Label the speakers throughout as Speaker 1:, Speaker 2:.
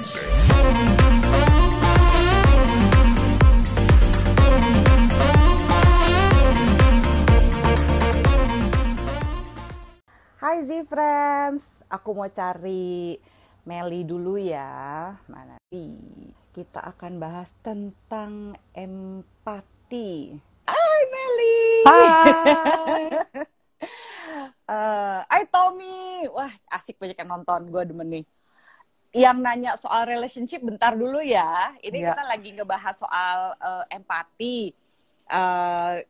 Speaker 1: Hai Z-Friends, aku mau cari Meli dulu ya. Mana nih? Kita akan bahas tentang empati. Hai Meli.
Speaker 2: Hai.
Speaker 1: Hai Tommy. Wah, asik banyak yang nonton. Gue demen nih. Yang nanya soal relationship bentar dulu ya. Ini
Speaker 2: Ya.
Speaker 1: kita lagi ngebahas soal empati.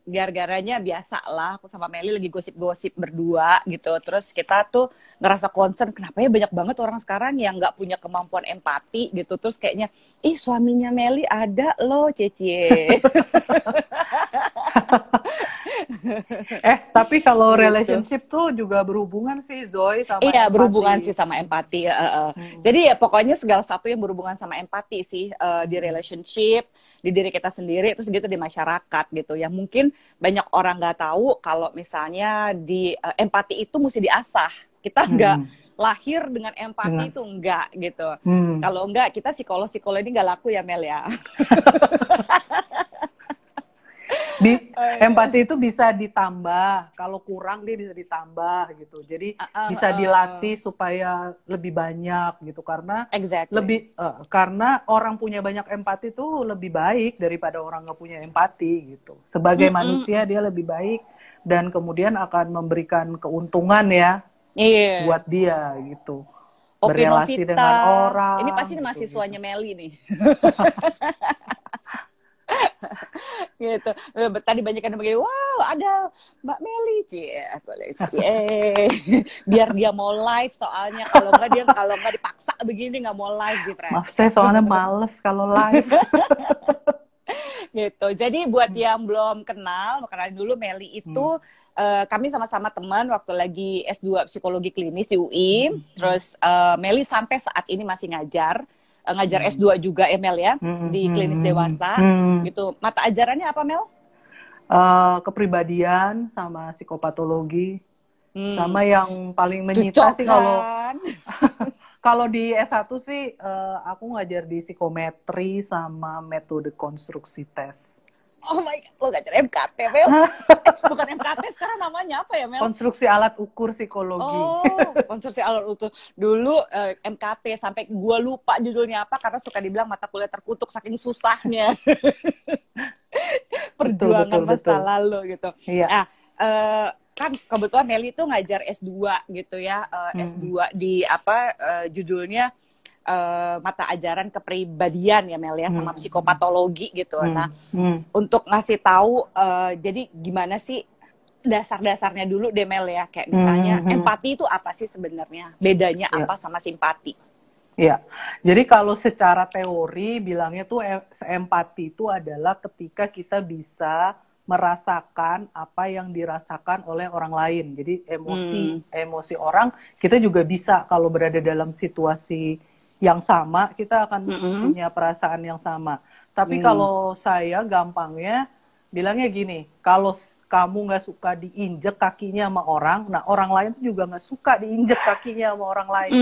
Speaker 1: Gara-garanya biasa lah, aku sama Meli lagi gosip-gosip berdua gitu. Terus kita tuh ngerasa concern, kenapa ya banyak banget orang sekarang yang nggak punya kemampuan empati gitu. Terus kayaknya, ih suaminya Meli ada loh, Cecie.
Speaker 2: Tapi kalau
Speaker 1: Gitu.
Speaker 2: relationship tuh juga berhubungan sih Zoe sama
Speaker 1: Iya,
Speaker 2: empati.
Speaker 1: berhubungan sih sama empati. Jadi ya pokoknya segala sesuatu yang berhubungan sama empati sih, di relationship, di diri kita sendiri, terus gitu di masyarakat gitu. Yang mungkin banyak orang nggak tahu kalau misalnya di empati itu mesti diasah. Kita nggak lahir dengan empati itu enggak gitu. Kalau enggak, kita psikolog ini nggak laku ya Mel ya.
Speaker 2: Empati itu bisa ditambah, kalau kurang dia bisa ditambah gitu. Jadi bisa dilatih supaya lebih banyak gitu, karena karena orang punya banyak empati tuh lebih baik daripada orang nggak punya empati gitu. Sebagai manusia dia lebih baik dan kemudian akan memberikan keuntungan ya buat dia gitu. Berelasi dengan orang.
Speaker 1: Ini pasti
Speaker 2: gitu,
Speaker 1: mahasiswanya Meli nih. Gitu. Tadi banyak yang begini, wow ada Mbak Meli, biar dia mau live soalnya, kalau nggak dipaksa begini nggak mau live sih, Fred.
Speaker 2: Maaf saya soalnya males kalau live.
Speaker 1: Gitu. Jadi buat yang belum kenal, kenalin dulu Meli itu. Kami sama-sama teman waktu lagi S2 Psikologi Klinis di UI. Terus Meli sampai saat ini masih ngajar S2 juga ya Mel ya, di klinis dewasa gitu. Mata ajarannya apa Mel?
Speaker 2: Kepribadian sama psikopatologi. Sama yang paling menyita sih kalau di S1 sih aku ngajar di psikometri sama metode konstruksi tes.
Speaker 1: Oh my God, lo ngajar MKT, Mel? Bukan MKT, sekarang namanya apa ya, Mel?
Speaker 2: Konstruksi alat ukur psikologi.
Speaker 1: Oh, konstruksi alat ukur. Dulu MKT, sampai gue lupa judulnya apa, karena suka dibilang mata kuliah terkutuk saking susahnya. Perjuangan masa lalu gitu.
Speaker 2: Iya.
Speaker 1: Nah, kan kebetulan Meli itu ngajar S2 gitu ya. S2 di judulnya mata ajaran kepribadian ya Mel ya, sama psikopatologi gitu. Nah, untuk ngasih tahu jadi gimana sih dasar-dasarnya dulu deh Mel ya, kayak misalnya empati itu apa sih sebenarnya, bedanya apa sama simpati?
Speaker 2: Ya, jadi kalau secara teori bilangnya tuh empati itu adalah ketika kita bisa merasakan apa yang dirasakan oleh orang lain. Jadi emosi orang kita juga bisa, kalau berada dalam situasi yang sama kita akan punya perasaan yang sama. Tapi kalau saya gampangnya bilangnya gini, kalau kamu nggak suka diinjek kakinya sama orang, nah orang lain juga nggak suka diinjek kakinya sama orang lain.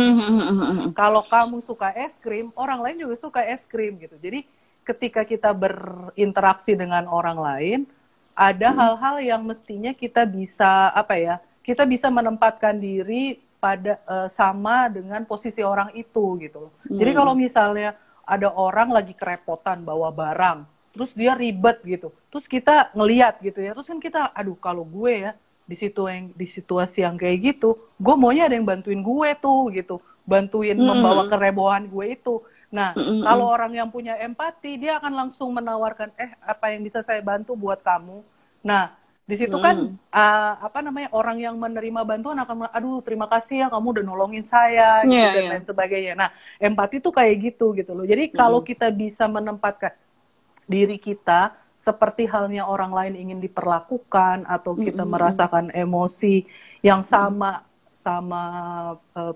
Speaker 2: Kalau kamu suka es krim, orang lain juga suka es krim gitu. Jadi ketika kita berinteraksi dengan orang lain, ada hal-hal yang mestinya kita bisa kita bisa menempatkan diri pada sama dengan posisi orang itu gitu. Jadi kalau misalnya ada orang lagi kerepotan bawa barang, terus dia ribet gitu, terus kita ngeliat gitu ya, terus kan kita, aduh kalau gue ya di situasi yang kayak gitu, gue maunya ada yang bantuin gue tuh gitu, bantuin membawa kerebohan gue itu. Nah, kalau orang yang punya empati, dia akan langsung menawarkan, apa yang bisa saya bantu buat kamu. Nah, di situ kan orang yang menerima bantuan akan, aduh terima kasih ya kamu udah nolongin saya gitu, dan lain sebagainya. Nah, empati tuh kayak gitu loh. Jadi kalau kita bisa menempatkan diri kita seperti halnya orang lain ingin diperlakukan, atau kita merasakan emosi yang sama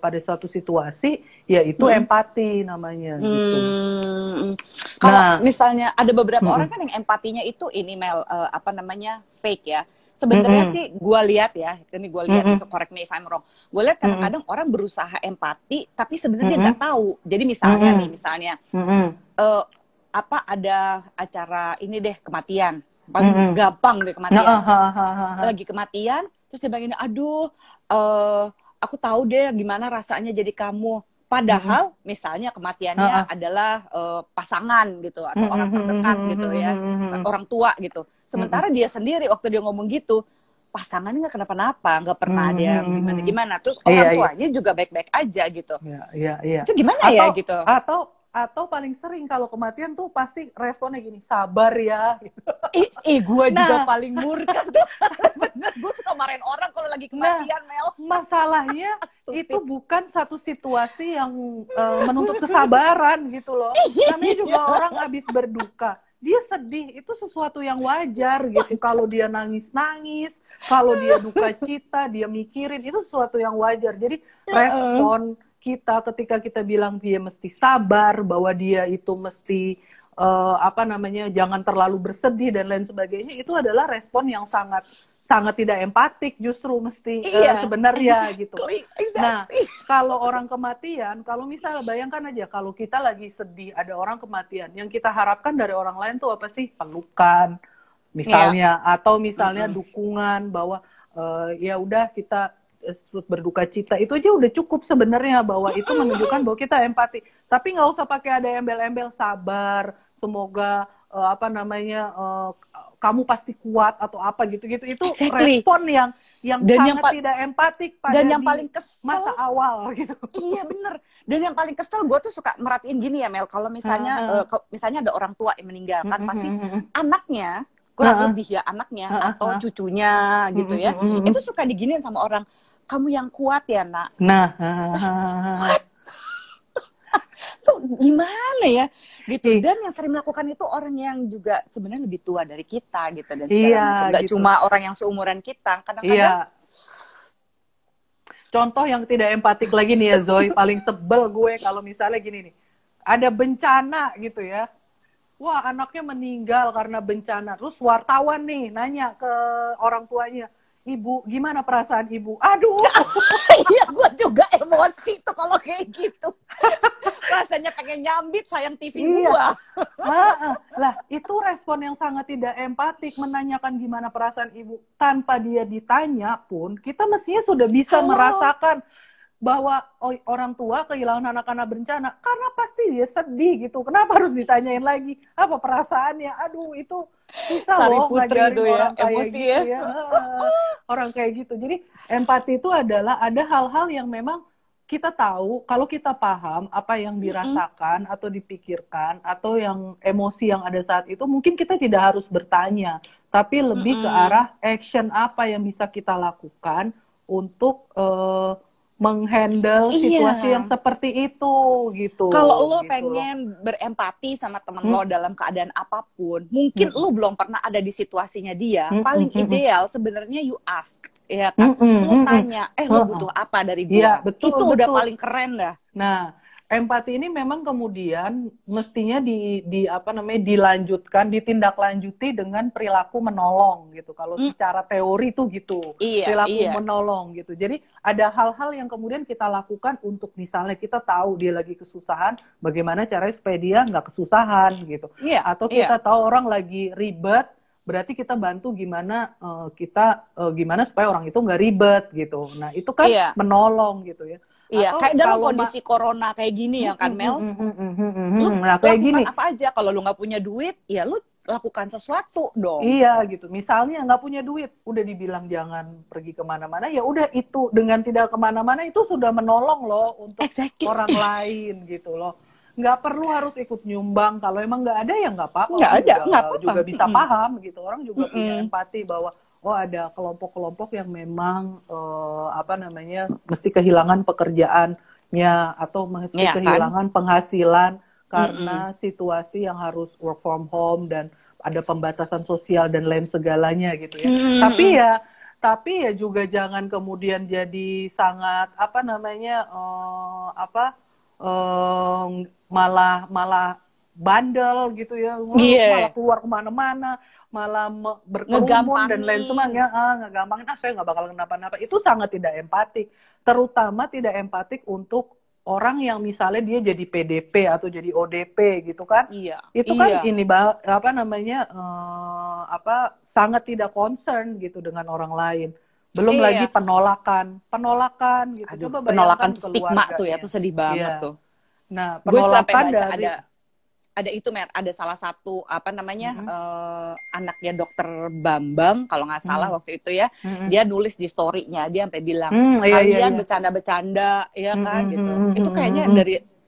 Speaker 2: pada suatu situasi, ya itu empati namanya gitu.
Speaker 1: Kalau misalnya ada beberapa orang kan yang empatinya itu fake ya. sebenarnya sih gue lihat ya, ini gue lihat, so correct me if I'm wrong. Gue lihat kadang-kadang orang berusaha empati, tapi sebenarnya nggak tahu. Jadi misalnya apa ada acara ini deh kematian, paling gampang deh kematian. Lagi kematian, terus dia bilang, aduh, aku tahu deh gimana rasanya jadi kamu. Padahal misalnya kematiannya adalah pasangan gitu atau orang terdekat gitu ya, orang tua gitu. Sementara dia sendiri waktu dia ngomong gitu, pasangannya nggak kenapa-napa, nggak pernah ada yang gimana-gimana. Terus orang tuanya juga baik-baik aja gitu. Itu gimana ya gitu?
Speaker 2: Atau paling sering kalau kematian tuh pasti responnya gini, sabar ya. Gitu.
Speaker 1: Gue juga paling murka tuh. Bener, gue suka marahin orang kalau lagi kematian, Mel.
Speaker 2: Masalahnya itu bukan satu situasi yang menuntut kesabaran gitu loh. Namanya juga orang habis berduka. Dia sedih, itu sesuatu yang wajar gitu. Kalau dia nangis-nangis, kalau dia duka cita, dia mikirin, itu sesuatu yang wajar. Jadi respon kita ketika kita bilang dia mesti sabar, bahwa dia itu mesti jangan terlalu bersedih dan lain sebagainya, itu adalah respon yang sangat tidak empatik justru mesti sebenarnya gitu.
Speaker 1: Exactly.
Speaker 2: Nah, kalau orang kematian, kalau misalnya bayangkan aja kalau kita lagi sedih ada orang kematian, yang kita harapkan dari orang lain tuh apa sih? Pelukan misalnya, atau misalnya dukungan bahwa ya udah kita berduka cita, itu aja udah cukup sebenarnya, bahwa itu menunjukkan bahwa kita empati. Tapi nggak usah pakai ada embel-embel sabar, semoga kamu pasti kuat atau apa gitu-gitu. Itu respon yang sangat tidak empatik pada
Speaker 1: dan yang paling kesel,
Speaker 2: masa awal gitu.
Speaker 1: Iya bener. Dan yang paling kesel gue tuh suka merhatiin gini ya, Mel, kalau misalnya misalnya ada orang tua yang meninggalkan, pasti anaknya kurang lebih ya anaknya atau cucunya gitu ya, itu suka diginiin sama orang, kamu yang kuat ya nak. Tuh gimana ya gitu. Dan yang sering melakukan itu orang yang juga sebenarnya lebih tua dari kita gitu, dan segala macam. Gak cuma orang yang seumuran kita, kadang-kadang.
Speaker 2: Contoh yang tidak empatik lagi nih ya Zoe, paling sebel gue kalau misalnya gini nih, ada bencana gitu ya, wah anaknya meninggal karena bencana, terus wartawan nih nanya ke orang tuanya, ibu gimana perasaan ibu? Aduh,
Speaker 1: iya gue juga emosi tuh kalau kayak gitu. Rasanya pengen nyambit sayang TV gua.
Speaker 2: Lah itu respon yang sangat tidak empatik, menanyakan gimana perasaan ibu tanpa dia ditanya pun kita mestinya sudah bisa merasakan bahwa orang tua kehilangan anak-anak bencana, karena pasti dia sedih gitu. Kenapa harus ditanyain lagi apa perasaannya? Aduh, itu susah loh ngajarin orang kayak
Speaker 1: emosi
Speaker 2: gitu ya. Orang kayak gitu. Jadi empati itu adalah ada hal-hal yang memang kita tahu, kalau kita paham apa yang dirasakan atau dipikirkan atau yang emosi yang ada saat itu, mungkin kita tidak harus bertanya, tapi lebih ke arah action apa yang bisa kita lakukan untuk menghandle situasi yang seperti itu gitu.
Speaker 1: Kalau lo pengen berempati sama temen lo dalam keadaan apapun, mungkin lo belum pernah ada di situasinya dia, paling ideal sebenarnya you ask, ya kan? Lo tanya, lo butuh apa dari gue?
Speaker 2: Ya, betul,
Speaker 1: itu udah paling keren dah.
Speaker 2: Nah, empati ini memang kemudian mestinya dilanjutkan, ditindaklanjuti dengan perilaku menolong gitu. Kalau secara teori tuh gitu, perilaku menolong gitu. Jadi ada hal-hal yang kemudian kita lakukan untuk misalnya kita tahu dia lagi kesusahan, bagaimana caranya supaya dia nggak kesusahan gitu. Atau kita tahu orang lagi ribet, berarti kita bantu gimana gimana supaya orang itu nggak ribet gitu. Nah itu kan menolong gitu ya.
Speaker 1: Iya, kayak dalam kondisi corona kayak gini ya kan, Mel. Lu kayak gini apa aja, kalau lu nggak punya duit, ya lu lakukan sesuatu dong.
Speaker 2: Iya gitu. Misalnya nggak punya duit, udah dibilang jangan pergi kemana-mana, ya udah itu dengan tidak kemana-mana itu sudah menolong loh untuk orang lain gitu loh. Nggak perlu harus ikut nyumbang, kalau emang nggak ada ya nggak apa-apa.
Speaker 1: Nggak ada, nggak apa-apa.
Speaker 2: Juga bisa paham gitu. Orang juga punya empati bahwa ada kelompok-kelompok yang memang mesti kehilangan pekerjaannya atau mesti kehilangan penghasilan karena situasi yang harus work from home dan ada pembatasan sosial dan lain segalanya gitu ya. Tapi ya juga jangan kemudian jadi sangat malah bandel gitu ya, malah keluar kemana-mana. berkerumun dan lain sebagainya, ngegampangin, saya nggak bakal kenapa-napa. Itu sangat tidak empatik, terutama tidak empatik untuk orang yang misalnya dia jadi PDP atau jadi ODP gitu kan.
Speaker 1: Iya.
Speaker 2: Itu kan ini apa namanya sangat tidak concern gitu dengan orang lain. Belum lagi penolakan gitu.
Speaker 1: Aduh,
Speaker 2: Coba
Speaker 1: penolakan
Speaker 2: bayangkan
Speaker 1: stigma tuh ya, tuh sedih banget tuh.
Speaker 2: Nah,
Speaker 1: gue sampai
Speaker 2: penolakan
Speaker 1: baca
Speaker 2: dari
Speaker 1: ada itu, Mer, ada salah satu apa namanya anaknya dokter Bambang kalau nggak salah waktu itu ya, dia nulis di story-nya, dia sampai bilang kalian bercanda-bercanda ya kan gitu. Itu kayaknya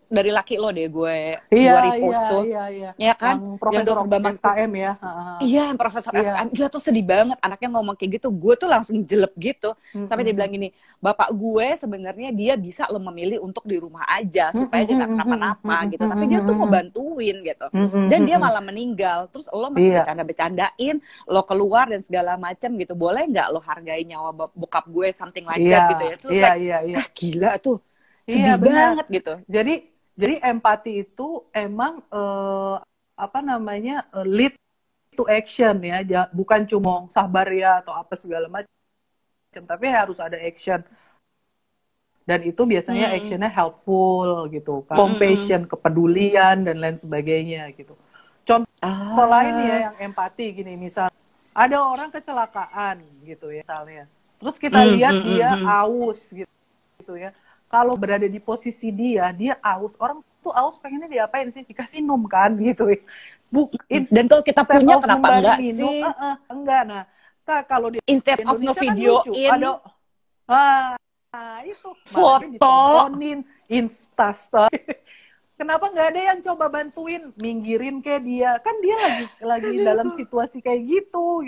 Speaker 1: dari laki lo deh gue repost tuh. Ya kan?
Speaker 2: Yang dokter Bambang FKM ya.
Speaker 1: Iya, yang Profesor FKM. Dia tuh sedih banget anaknya ngomong kayak gitu. Gue tuh langsung jelek gitu. Sampai dia bilang gini, bapak gue sebenarnya dia bisa lo memilih untuk di rumah aja supaya dia nggak kenapa-napa gitu. Tapi dia tuh mau bantuin gitu. Dan dia malah meninggal. Terus lo masih bercanda-bercandain, lo keluar dan segala macam gitu. Boleh nggak lo hargai nyawa bokap gue, something like that gitu ya. Terus gila tuh. Sedih banget gitu.
Speaker 2: Jadi empati itu emang lead to action ya, bukan cuma sabar ya atau apa segala macam, tapi harus ada action. Dan itu biasanya actionnya helpful gitu, compassion, kepedulian dan lain sebagainya gitu. Contoh lain ya yang empati gini, misal ada orang kecelakaan gitu ya misalnya, terus kita lihat dia aus gitu ya. Kalau berada di posisi dia aus, orang tuh aus pengennya diapain sih? Dikasih minum kan gitu.
Speaker 1: Dan kalau kita punya kenapa enggak sih?
Speaker 2: Enggak. Nah, kalau di
Speaker 1: instead of nge-videoin
Speaker 2: itu
Speaker 1: foto
Speaker 2: ditontonin Instastory. Kenapa nggak ada yang coba bantuin minggirin kayak dia? Kan dia lagi dalam situasi kayak gitu.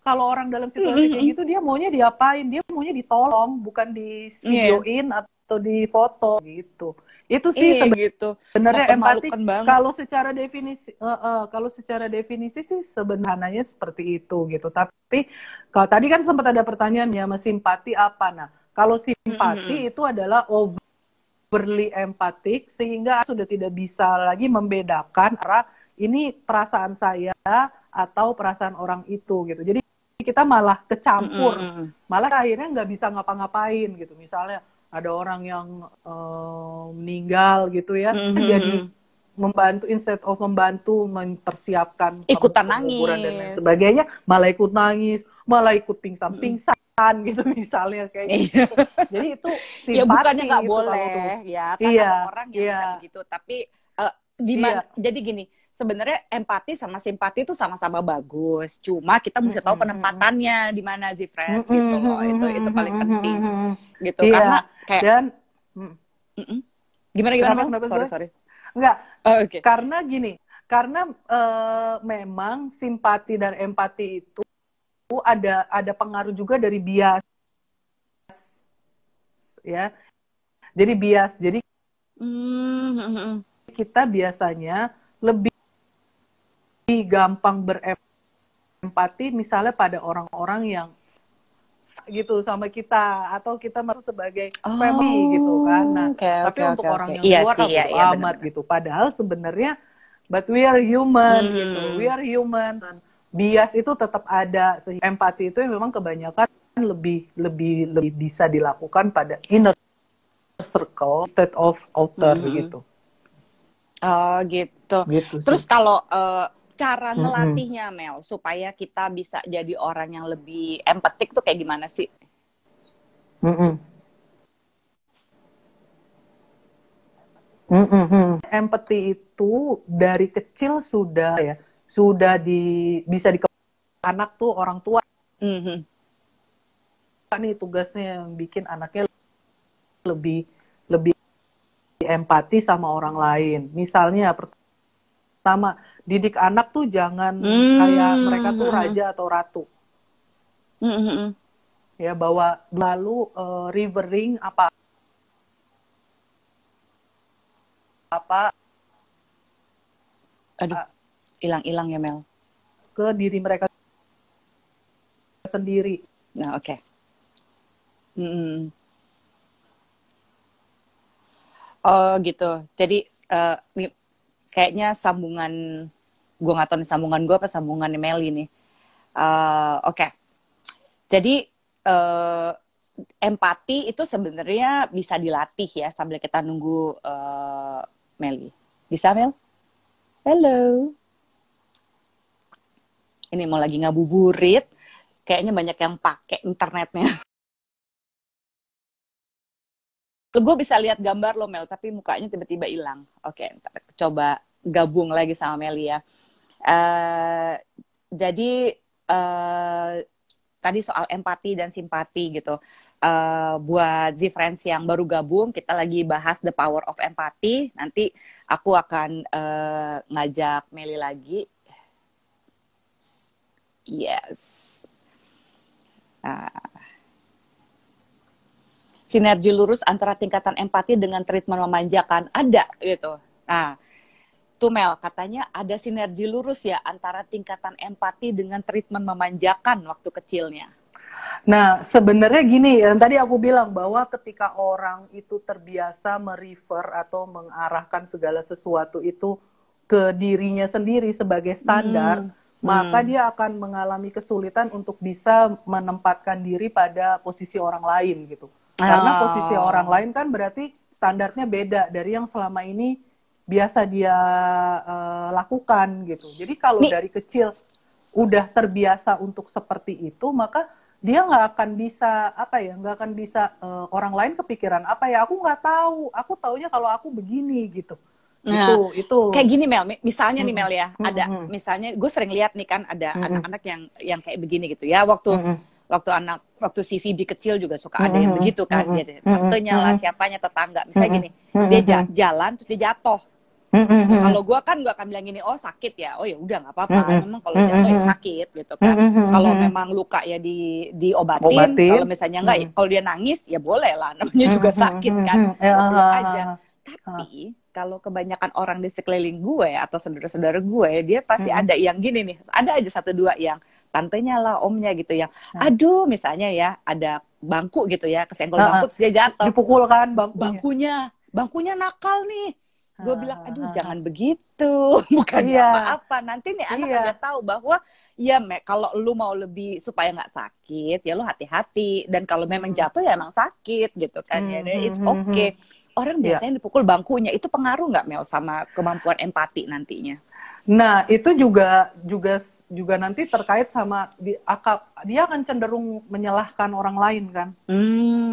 Speaker 2: Kalau orang dalam situasi kayak gitu, dia maunya diapain? Dia maunya ditolong, bukan di videoin atau di foto gitu. Itu sih sebenarnya empati. Kalau secara definisi sih sebenarnya seperti itu gitu. Tapi kalau tadi kan sempat ada pertanyaan ya, simpati apa? Nah, kalau simpati itu adalah overly empatik sehingga sudah tidak bisa lagi membedakan antara ini perasaan saya atau perasaan orang itu gitu. Jadi kita malah kecampur, malah akhirnya nggak bisa ngapa-ngapain gitu. Misalnya ada orang yang meninggal gitu ya, jadi membantu instead of membantu mempersiapkan
Speaker 1: ikutan nangis
Speaker 2: dan lain sebagainya, malah ikut nangis, malah ikut pingsan gitu misalnya kayak gitu. Jadi itu simpati.
Speaker 1: Ya bukannya nggak boleh ya, kan ada orang yang bisa begitu, tapi jadi gini. Sebenarnya empati sama simpati itu sama-sama bagus. Cuma kita mesti tahu penempatannya di mana sih, friends, gitu loh. Itu paling penting. Gitu. Karena kayak gimana? Sorry.
Speaker 2: Enggak. Karena gini, karena memang simpati dan empati itu ada pengaruh juga dari bias. Ya. Jadi bias. Jadi kita biasanya lebih gampang berempati misalnya pada orang-orang yang gitu sama kita, atau kita masuk sebagai family gitu kan. Nah, tapi untuk orang yang luar amat gitu. Padahal sebenarnya but we are human gitu. We are human. Bias itu tetap ada. Empati itu memang kebanyakan lebih bisa dilakukan pada inner circle instead of outer gitu.
Speaker 1: Oh gitu. Terus kalau cara melatihnya, Mel, supaya kita bisa jadi orang yang lebih empatik tuh kayak gimana sih?
Speaker 2: Empati itu dari kecil sudah bisa anak tuh orang tua. Nih tugasnya yang bikin anaknya lebih empati sama orang lain. Misalnya pertama, didik anak tuh jangan kayak mereka tuh raja atau ratu. Ya, bahwa lalu revering apa
Speaker 1: aduh, hilang ya, Mel,
Speaker 2: ke diri mereka sendiri.
Speaker 1: Nah, oke. Oh gitu. Jadi kayaknya sambungan, gue nggak tahu nih sambungan gue apa sambungan Meli nih. Oke. Jadi empati itu sebenarnya bisa dilatih ya sambil kita nunggu Meli. Bisa, Mel? Halo. Ini mau lagi ngabuburit. Kayaknya banyak yang pakai internetnya. Gue bisa lihat gambar lo, Mel, tapi mukanya tiba-tiba hilang. Oke, coba gabung lagi sama Meli ya. Jadi tadi soal empati dan simpati gitu. Buat Z-Friends yang baru gabung, kita lagi bahas the power of empathy. Nanti aku akan ngajak Meli lagi. Yes. Sinergi lurus antara tingkatan empati dengan treatment memanjakan. Ada gitu. Nah, tuh Mel, katanya ada sinergi lurus ya antara tingkatan empati dengan treatment memanjakan waktu kecilnya.
Speaker 2: Nah, sebenarnya gini, yang tadi aku bilang bahwa ketika orang itu terbiasa merefer atau mengarahkan segala sesuatu itu ke dirinya sendiri sebagai standar, maka dia akan mengalami kesulitan untuk bisa menempatkan diri pada posisi orang lain gitu. Karena posisi orang lain kan berarti standarnya beda dari yang selama ini biasa dia lakukan gitu. Jadi kalau dari kecil udah terbiasa untuk seperti itu, maka dia nggak akan bisa nggak akan bisa orang lain kepikiran apa ya, aku nggak tahu, aku taunya kalau aku begini gitu.
Speaker 1: Nah, itu kayak gini Mel, misalnya nih Mel ya, ada misalnya gue sering lihat nih kan ada anak-anak yang kayak begini gitu ya, waktu si Phoebe kecil juga suka ada yang begitu kan, dia tantenya lah, siapanya, tetangga, misalnya gini, dia jalan terus dia jatuh. Kalau gue kan gue akan bilang gini, oh sakit ya, oh ya udah nggak apa-apa, memang kalau jatuh ya sakit gitu kan. Kalau memang luka ya diobatin, kalau misalnya enggak, kalau dia nangis ya boleh lah, namanya juga sakit kan, peluk aja. Tapi kalau kebanyakan orang di sekeliling gue atau saudara-saudara gue, dia pasti ada yang gini nih, ada aja satu dua yang tantenya lah, omnya gitu yang, aduh misalnya ya ada bangku gitu ya, kesenggol bangku terus dia jatuh,
Speaker 2: dipukul kan
Speaker 1: bangkunya nakal nih. Gue bilang, aduh jangan begitu, bukannya apa-apa. Nanti nih anak agak tahu bahwa ya kalau lu mau lebih supaya nggak sakit, ya lu hati-hati. Dan kalau memang jatuh ya emang sakit gitu kan, ya it's okay. Orang biasanya dipukul bangkunya, itu pengaruh nggak Mel sama kemampuan empati nantinya?
Speaker 2: Nah itu juga nanti terkait sama dia akan cenderung menyalahkan orang lain kan,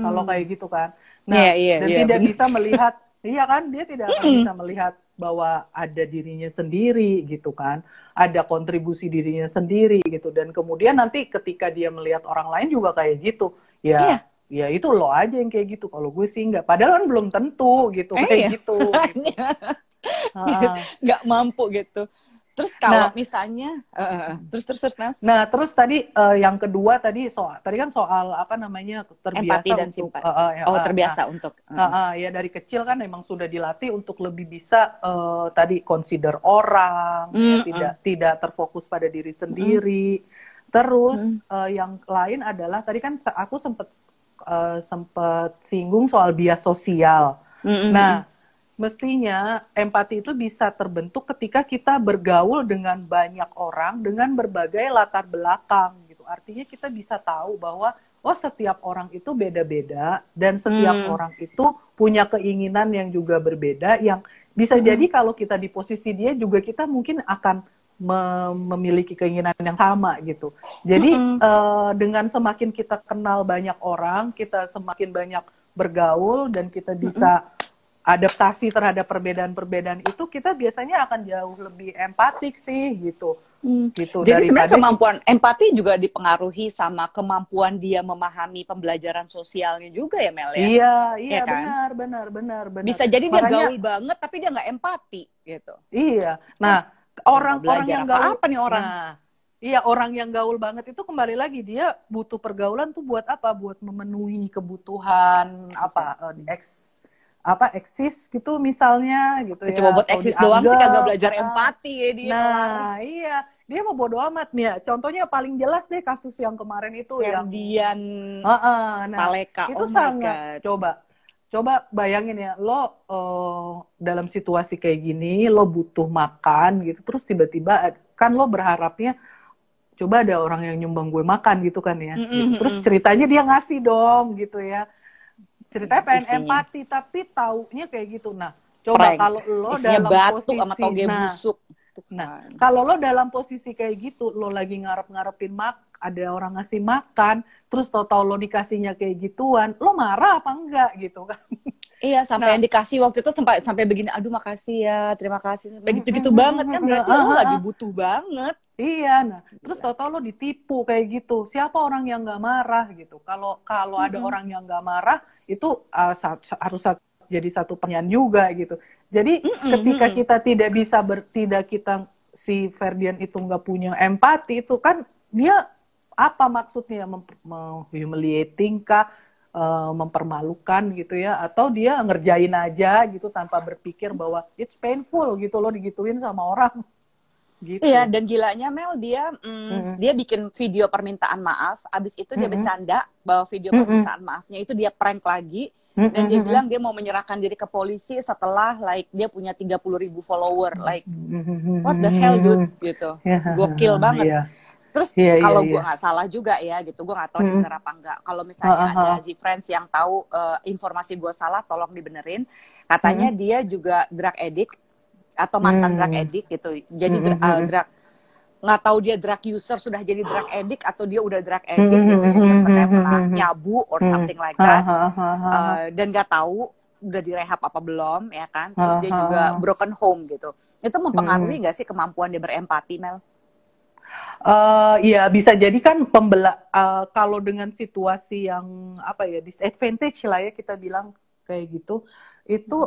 Speaker 2: kalau kayak gitu kan. Nah dan tidak bisa melihat. Iya kan, dia tidak akan bisa melihat bahwa ada dirinya sendiri gitu kan, ada kontribusi dirinya sendiri gitu, dan kemudian nanti ketika dia melihat orang lain juga kayak gitu, ya itu lo aja yang kayak gitu, kalau gue sih nggak, padahal kan belum tentu gitu, kayak gitu.
Speaker 1: Nggak mampu gitu. Terus kalau misalnya terus
Speaker 2: Nah, terus tadi yang kedua tadi kan soal apa namanya, terbiasa
Speaker 1: empati dan
Speaker 2: untuk
Speaker 1: terbiasa untuk
Speaker 2: ya dari kecil kan memang sudah dilatih untuk lebih bisa tadi consider orang, tidak terfokus pada diri sendiri. Terus yang lain adalah tadi kan aku sempat singgung soal bias sosial. Nah, mestinya empati itu bisa terbentuk ketika kita bergaul dengan banyak orang dengan berbagai latar belakang gitu. Artinya kita bisa tahu bahwa setiap orang itu beda-beda dan setiap orang itu punya keinginan yang juga berbeda, yang bisa jadi kalau kita di posisi dia juga kita mungkin akan memiliki keinginan yang sama gitu. Jadi dengan semakin kita kenal banyak orang, kita semakin banyak bergaul dan kita bisa adaptasi terhadap perbedaan-perbedaan itu, kita biasanya akan jauh lebih empatik sih gitu.
Speaker 1: Jadi sebenarnya kemampuan empati juga dipengaruhi sama kemampuan dia memahami pembelajaran sosialnya juga ya Mel ya?
Speaker 2: Iya kan? benar.
Speaker 1: Bisa jadi dia gaul banget tapi dia nggak empati gitu.
Speaker 2: Iya. Nah, orang yang gaul
Speaker 1: apa nih orang?
Speaker 2: Iya, orang yang gaul banget itu kembali lagi dia butuh pergaulan tuh buat apa? Buat memenuhi kebutuhan eksis gitu misalnya gitu ya.
Speaker 1: Cuma buat eksis doang sih, kagak belajar empati ya dia.
Speaker 2: Nah, iya. Dia mau bodo amat nih ya. Contohnya paling jelas deh kasus yang kemarin itu
Speaker 1: Ferdian Paleka.
Speaker 2: Itu sangat coba bayangin ya, lo dalam situasi kayak gini, lo butuh makan gitu, terus tiba-tiba kan lo berharapnya coba ada orang yang nyumbang gue makan gitu kan ya. Gitu. Terus ceritanya dia ngasih dong gitu ya. Ceritanya pengen empati tapi taunya kayak gitu. Nah, coba kalau lo dalam
Speaker 1: batu
Speaker 2: posisi
Speaker 1: sama toge busuk.
Speaker 2: Nah, kalau lo dalam posisi kayak gitu, lo lagi ngarep-ngarepin ada orang ngasih makan, terus tau-tau lo dikasihnya kayak gituan, lo marah apa enggak gitu kan?
Speaker 1: Iya, sampai yang dikasih waktu itu sampai begini, aduh makasih ya, terima kasih, sampai gitu-gitu banget kan, berarti lo lagi butuh banget.
Speaker 2: Iya, nah terus tau-tau lo ditipu kayak gitu, siapa orang yang nggak marah gitu? Kalau ada orang yang nggak marah, itu harus jadi satu pertanyaan juga gitu. Jadi ketika kita tidak bisa si Ferdian itu nggak punya empati, itu kan dia apa maksudnya, humiliating kah, mempermalukan gitu ya, atau dia ngerjain aja gitu tanpa berpikir bahwa it's painful gitu loh digituin sama orang gitu.
Speaker 1: Iya, dan gilanya Mel, dia bikin video permintaan maaf, abis itu dia bercanda bahwa video permintaan maafnya itu dia prank lagi, dan dia bilang dia mau menyerahkan diri ke polisi setelah dia punya 30.000 follower, what the hell dude gitu, gokil banget. Terus kalau gue nggak salah juga ya gitu, gue nggak tahu ini benar apa enggak. Kalau misalnya ada Z-Friends yang tahu informasi gue salah, tolong dibenerin. Katanya dia juga drug addict atau mantan drug addict gitu. Jadi nggak tahu dia drug user sudah jadi drug addict atau dia udah drug addict gitu. Dia pernah nyabu or something like that. Dan nggak tahu udah direhab apa belum ya kan. Terus dia juga broken home gitu. Itu mempengaruhi nggak sih kemampuan dia berempati, Mel?
Speaker 2: Ya bisa jadi kan kalau dengan situasi yang apa ya, disadvantage lah ya kita bilang kayak gitu, itu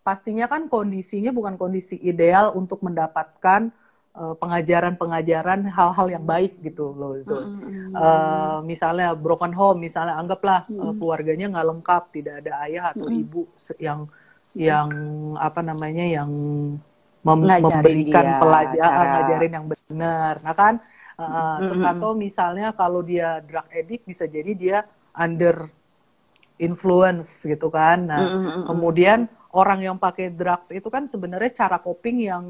Speaker 2: pastinya kan kondisinya bukan kondisi ideal untuk mendapatkan pengajaran-pengajaran hal-hal yang baik gitu loh, Zon. Misalnya broken home, misalnya anggaplah keluarganya nggak lengkap, tidak ada ayah atau ibu yang apa namanya, yang memberikan pelajaran, ngajarin yang benar. Nah kan, terus atau misalnya kalau dia drug addict, bisa jadi dia under influence gitu kan. Nah, kemudian orang yang pakai drugs itu kan sebenarnya cara coping yang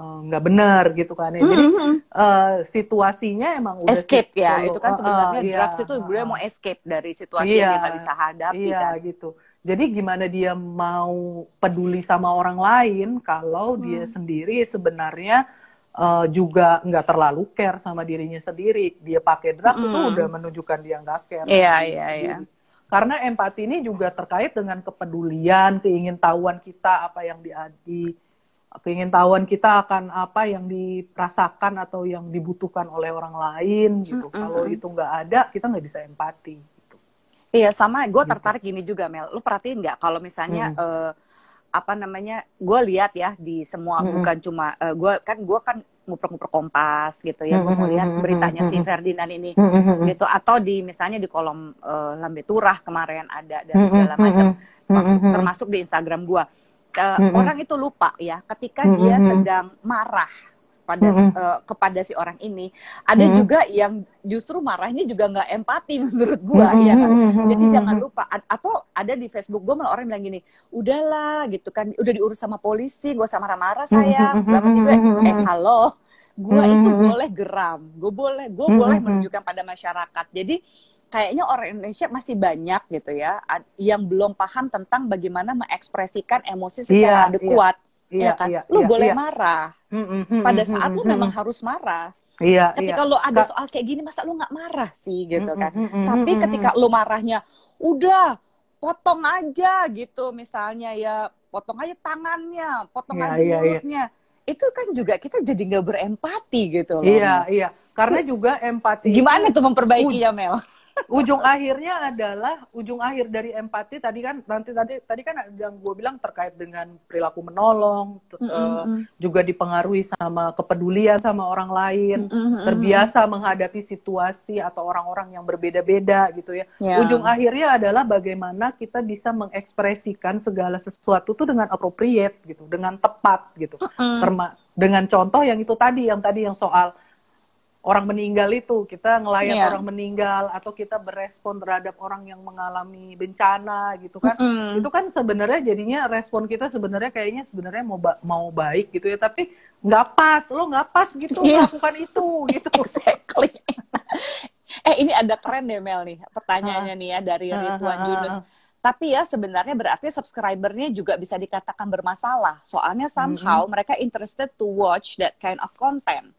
Speaker 2: nggak benar gitu kan ya. Jadi situasinya emang udah
Speaker 1: escape ya, itu kan sebenarnya drugs itu gue mau escape dari situasi yang dia nggak bisa hadapi kan.
Speaker 2: Gitu. Jadi gimana dia mau peduli sama orang lain kalau dia sendiri sebenarnya juga nggak terlalu care sama dirinya sendiri. Dia pakai drugs itu udah menunjukkan dia nggak care.
Speaker 1: Iya.
Speaker 2: Karena empati ini juga terkait dengan kepedulian, keingintahuan kita apa yang keingintahuan kita akan apa yang dirasakan atau yang dibutuhkan oleh orang lain gitu. Kalau itu nggak ada, kita nggak bisa empati.
Speaker 1: Iya, sama gue tertarik gini juga, Mel. Lu perhatiin nggak kalau misalnya apa namanya, gue lihat ya di semua, bukan cuma gue kan nguprek-nguprek Kompas gitu ya, gue mau lihat beritanya si Ferdinand ini gitu, atau misalnya di kolom Lambe Turah kemarin ada dan segala macam, termasuk di Instagram gue. Orang itu lupa ya, ketika dia sedang marah kepada si orang ini, ada juga yang justru marahnya juga nggak empati menurut gue ya kan. Jadi jangan lupa, atau ada di Facebook gue malah orang bilang gini, udahlah gitu kan, udah diurus sama polisi, gak usah marah-marah sayang. Halo, gue itu boleh geram, gue boleh menunjukkan pada masyarakat. Jadi kayaknya orang Indonesia masih banyak gitu ya yang belum paham tentang bagaimana mengekspresikan emosi secara adekuat. Ya kan, lu boleh marah pada saat lu memang harus marah. Ketika lu ada soal kayak gini, masa lu nggak marah sih gitu kan? Tapi ketika lu marahnya, udah potong aja gitu, misalnya ya potong aja tangannya, potong aja mulutnya, itu kan juga kita jadi nggak berempati gitu loh.
Speaker 2: Iya. Karena juga empati.
Speaker 1: Gimana tuh memperbaikinya, Mel?
Speaker 2: Ujung akhir dari empati tadi kan yang gue bilang terkait dengan perilaku menolong, juga dipengaruhi sama kepedulian sama orang lain, terbiasa menghadapi situasi atau orang-orang yang berbeda-beda gitu ya. Ujung akhirnya adalah bagaimana kita bisa mengekspresikan segala sesuatu tuh dengan appropriate gitu, dengan tepat gitu. Dengan contoh yang tadi yang soal orang meninggal itu, kita ngelayan
Speaker 1: Iya.
Speaker 2: orang meninggal atau kita berespon terhadap orang yang mengalami bencana gitu kan. Itu kan sebenarnya jadinya respon kita sebenarnya kayaknya sebenarnya mau baik gitu ya, tapi nggak pas, lo nggak pas gitu melakukan itu gitu.
Speaker 1: Exactly. Ini ada keren deh Mel nih pertanyaannya nih ya dari Ridwan Junus. Tapi ya sebenarnya berarti subscribernya juga bisa dikatakan bermasalah. Soalnya somehow mereka interested to watch that kind of content.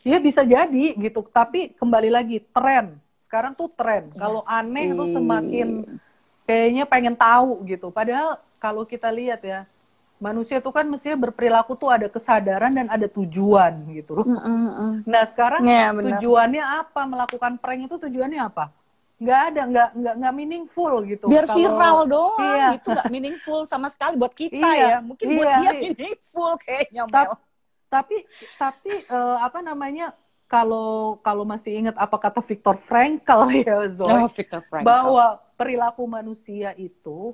Speaker 2: Iya bisa jadi gitu, tapi kembali lagi tren. Sekarang tuh tren. Kalau aneh tuh semakin kayaknya pengen tahu gitu. Padahal kalau kita lihat ya, manusia tuh kan mestinya berperilaku tuh ada kesadaran dan ada tujuan gitu. Nah sekarang tujuannya apa? Melakukan prank itu tujuannya apa? Nggak ada, nggak meaningful gitu.
Speaker 1: Biar viral doang, itu nggak meaningful sama sekali buat kita ya. Mungkin buat dia meaningful kayaknya Mel. Tapi apa namanya, kalau masih ingat apa kata Viktor Frankl ya Zoe, Viktor Frankl,
Speaker 2: bahwa perilaku manusia itu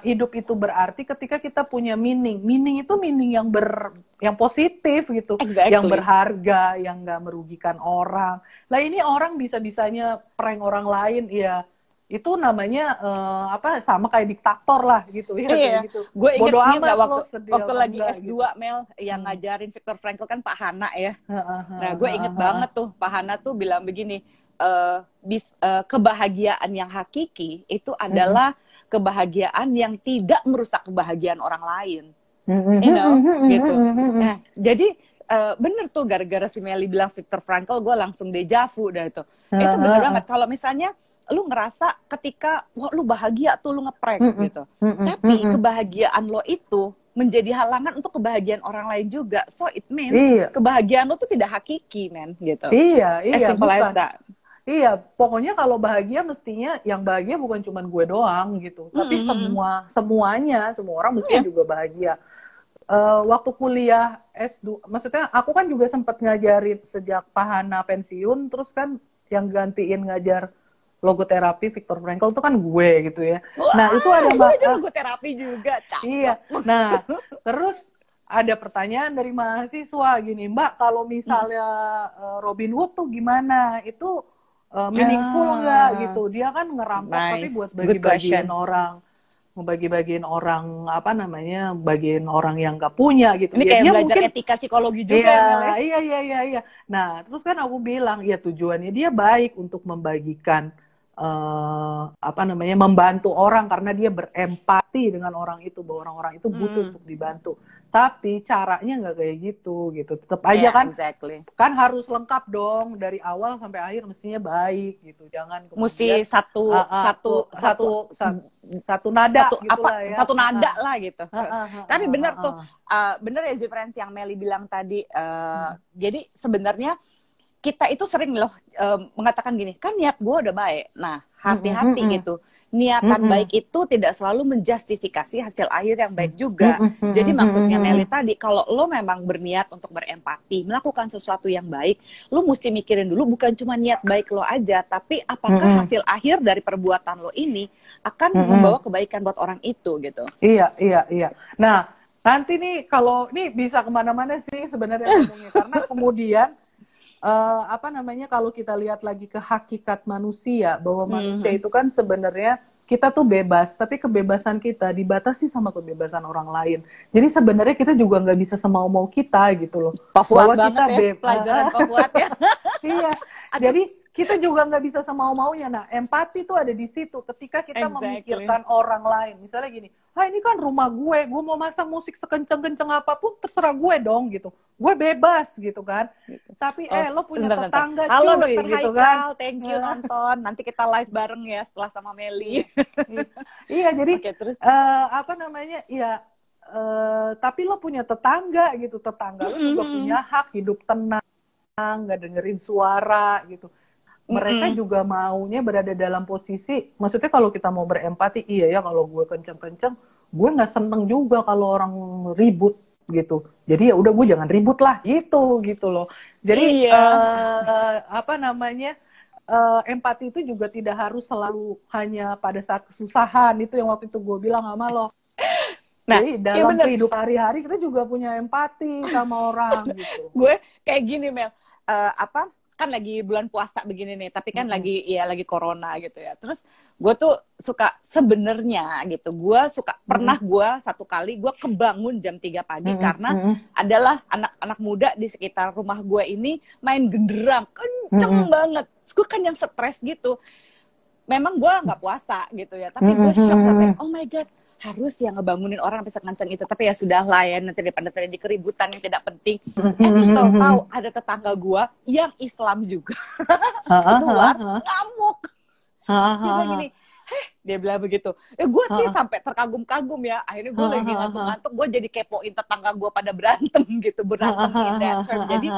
Speaker 2: hidup itu berarti ketika kita punya meaning itu meaning yang positif gitu, yang berharga, yang nggak merugikan orang. Lah ini orang bisa-bisanya prank orang lain ya. Itu namanya sama kayak diktator lah gitu ya.
Speaker 1: Iya.
Speaker 2: Gitu.
Speaker 1: Gue inget waktu lagi S2
Speaker 2: gitu.
Speaker 1: Mel yang ngajarin Viktor Frankl kan Pak Hana ya. Nah gue inget banget tuh Pak Hana tuh bilang begini, kebahagiaan yang hakiki itu adalah kebahagiaan yang tidak merusak kebahagiaan orang lain. You know, gitu. Nah jadi bener tuh gara-gara si Meli bilang Viktor Frankl, gue langsung deja vu dah itu. Itu bener banget. Kalau misalnya lu ngerasa ketika wah lu bahagia tuh lu ngeprank gitu. Tapi kebahagiaan lo itu menjadi halangan untuk kebahagiaan orang lain juga. So it means kebahagiaan lo tuh tidak hakiki, men, gitu.
Speaker 2: Iya,
Speaker 1: simple as that.
Speaker 2: Iya, pokoknya kalau bahagia mestinya yang bahagia bukan cuma gue doang gitu. Tapi semuanya, semua orang mestinya juga bahagia. Waktu kuliah S2, maksudnya aku kan juga sempat ngajarin sejak Pak Hana pensiun, terus kan yang gantiin ngajar logoterapi Viktor Frankl itu kan gue gitu ya.
Speaker 1: Wah,
Speaker 2: nah itu ada
Speaker 1: logoterapi juga, cakep.
Speaker 2: Iya. Nah terus ada pertanyaan dari mahasiswa gini, Mbak, kalau misalnya Robin Hood tuh gimana? Itu meaningful nggak gitu? Dia kan ngerampok tapi buat bagi-bagiin orang, membagi-bagiin orang apa namanya, bagiin orang yang nggak punya gitu.
Speaker 1: Ini kayak belajar mungkin, etika psikologi juga
Speaker 2: ya. Iya. Nah terus kan aku bilang ya tujuannya dia baik untuk membagikan membantu orang karena dia berempati dengan orang itu, bahwa orang-orang itu butuh untuk dibantu. Tapi caranya nggak kayak gitu. Tetap aja kan harus lengkap dong dari awal sampai akhir mestinya baik gitu. Jangan
Speaker 1: mesti satu
Speaker 2: nada
Speaker 1: satu nada lah gitu. Tapi benar tuh, benar ya referensi yang Meli bilang tadi. Jadi sebenarnya kita itu sering loh mengatakan gini, kan niat gue udah baik. Nah, hati-hati gitu. Niatan baik itu tidak selalu menjustifikasi hasil akhir yang baik juga. Jadi maksudnya Meli tadi, kalau lo memang berniat untuk berempati, melakukan sesuatu yang baik, lo mesti mikirin dulu bukan cuma niat baik lo aja, tapi apakah hasil akhir dari perbuatan lo ini akan membawa kebaikan buat orang itu gitu.
Speaker 2: Iya. Nah, nanti nih kalau nih bisa kemana-mana sih sebenarnya ngomongnya, karena kemudian kalau kita lihat lagi ke hakikat manusia, bahwa manusia itu kan sebenarnya kita tuh bebas, tapi kebebasan kita dibatasi sama kebebasan orang lain. Jadi sebenarnya kita juga nggak bisa semau-mau kita gitu loh.
Speaker 1: Bahwa kita pelajaran Pafuat ya.
Speaker 2: Iya. Jadi kita juga nggak bisa semau-maunya. Nah, empati tuh ada di situ. Ketika kita memikirkan orang lain. Misalnya gini, ini kan rumah gue mau masang musik sekenceng-kenceng apapun, terserah gue dong gitu. Gue bebas gitu kan. Tapi lo punya tetangga cuy.
Speaker 1: Halo Dr.
Speaker 2: gitu
Speaker 1: Haikal,
Speaker 2: kan.
Speaker 1: thank you nonton. Nanti kita live bareng ya setelah sama Meli.
Speaker 2: Iya, jadi terus. Tapi lo punya tetangga gitu. Tetangga lo juga punya hak hidup tenang, nggak dengerin suara gitu. Mereka juga maunya berada dalam posisi, maksudnya kalau kita mau berempati, iya ya kalau gue kenceng-kenceng, gue nggak seneng juga kalau orang ribut gitu. Jadi ya udah gue jangan ribut lah gitu loh. Jadi empati itu juga tidak harus selalu hanya pada saat kesusahan. Itu yang waktu itu gue bilang sama lo. Nah, jadi dalam kehidupan hari-hari kita juga punya empati sama orang gitu.
Speaker 1: Gue kayak gini Mel, kan lagi bulan puasa begini nih, tapi kan lagi corona gitu ya. Terus gue tuh suka sebenarnya gitu, gue suka pernah gue satu kali gue kebangun jam 3 pagi karena adalah anak-anak muda di sekitar rumah gue ini main genderang kenceng banget. Terus gue kan yang stres gitu. Memang gue nggak puasa gitu ya, tapi gue shock sampai oh my god, harus ya ngebangunin orang sampai sekencang itu. Tapi ya sudah lah ya, nanti daripada terjadi keributan yang tidak penting. Terus tahu-tahu ada tetangga gue yang Islam juga keluar ngamuk. Dia bilang gini, dia bilang begitu. Gue sih sampai terkagum-kagum ya. Akhirnya gue lagi ngantuk-ngantuk, gue jadi kepoin tetangga gue pada berantem gitu, berantem in that term. Jadi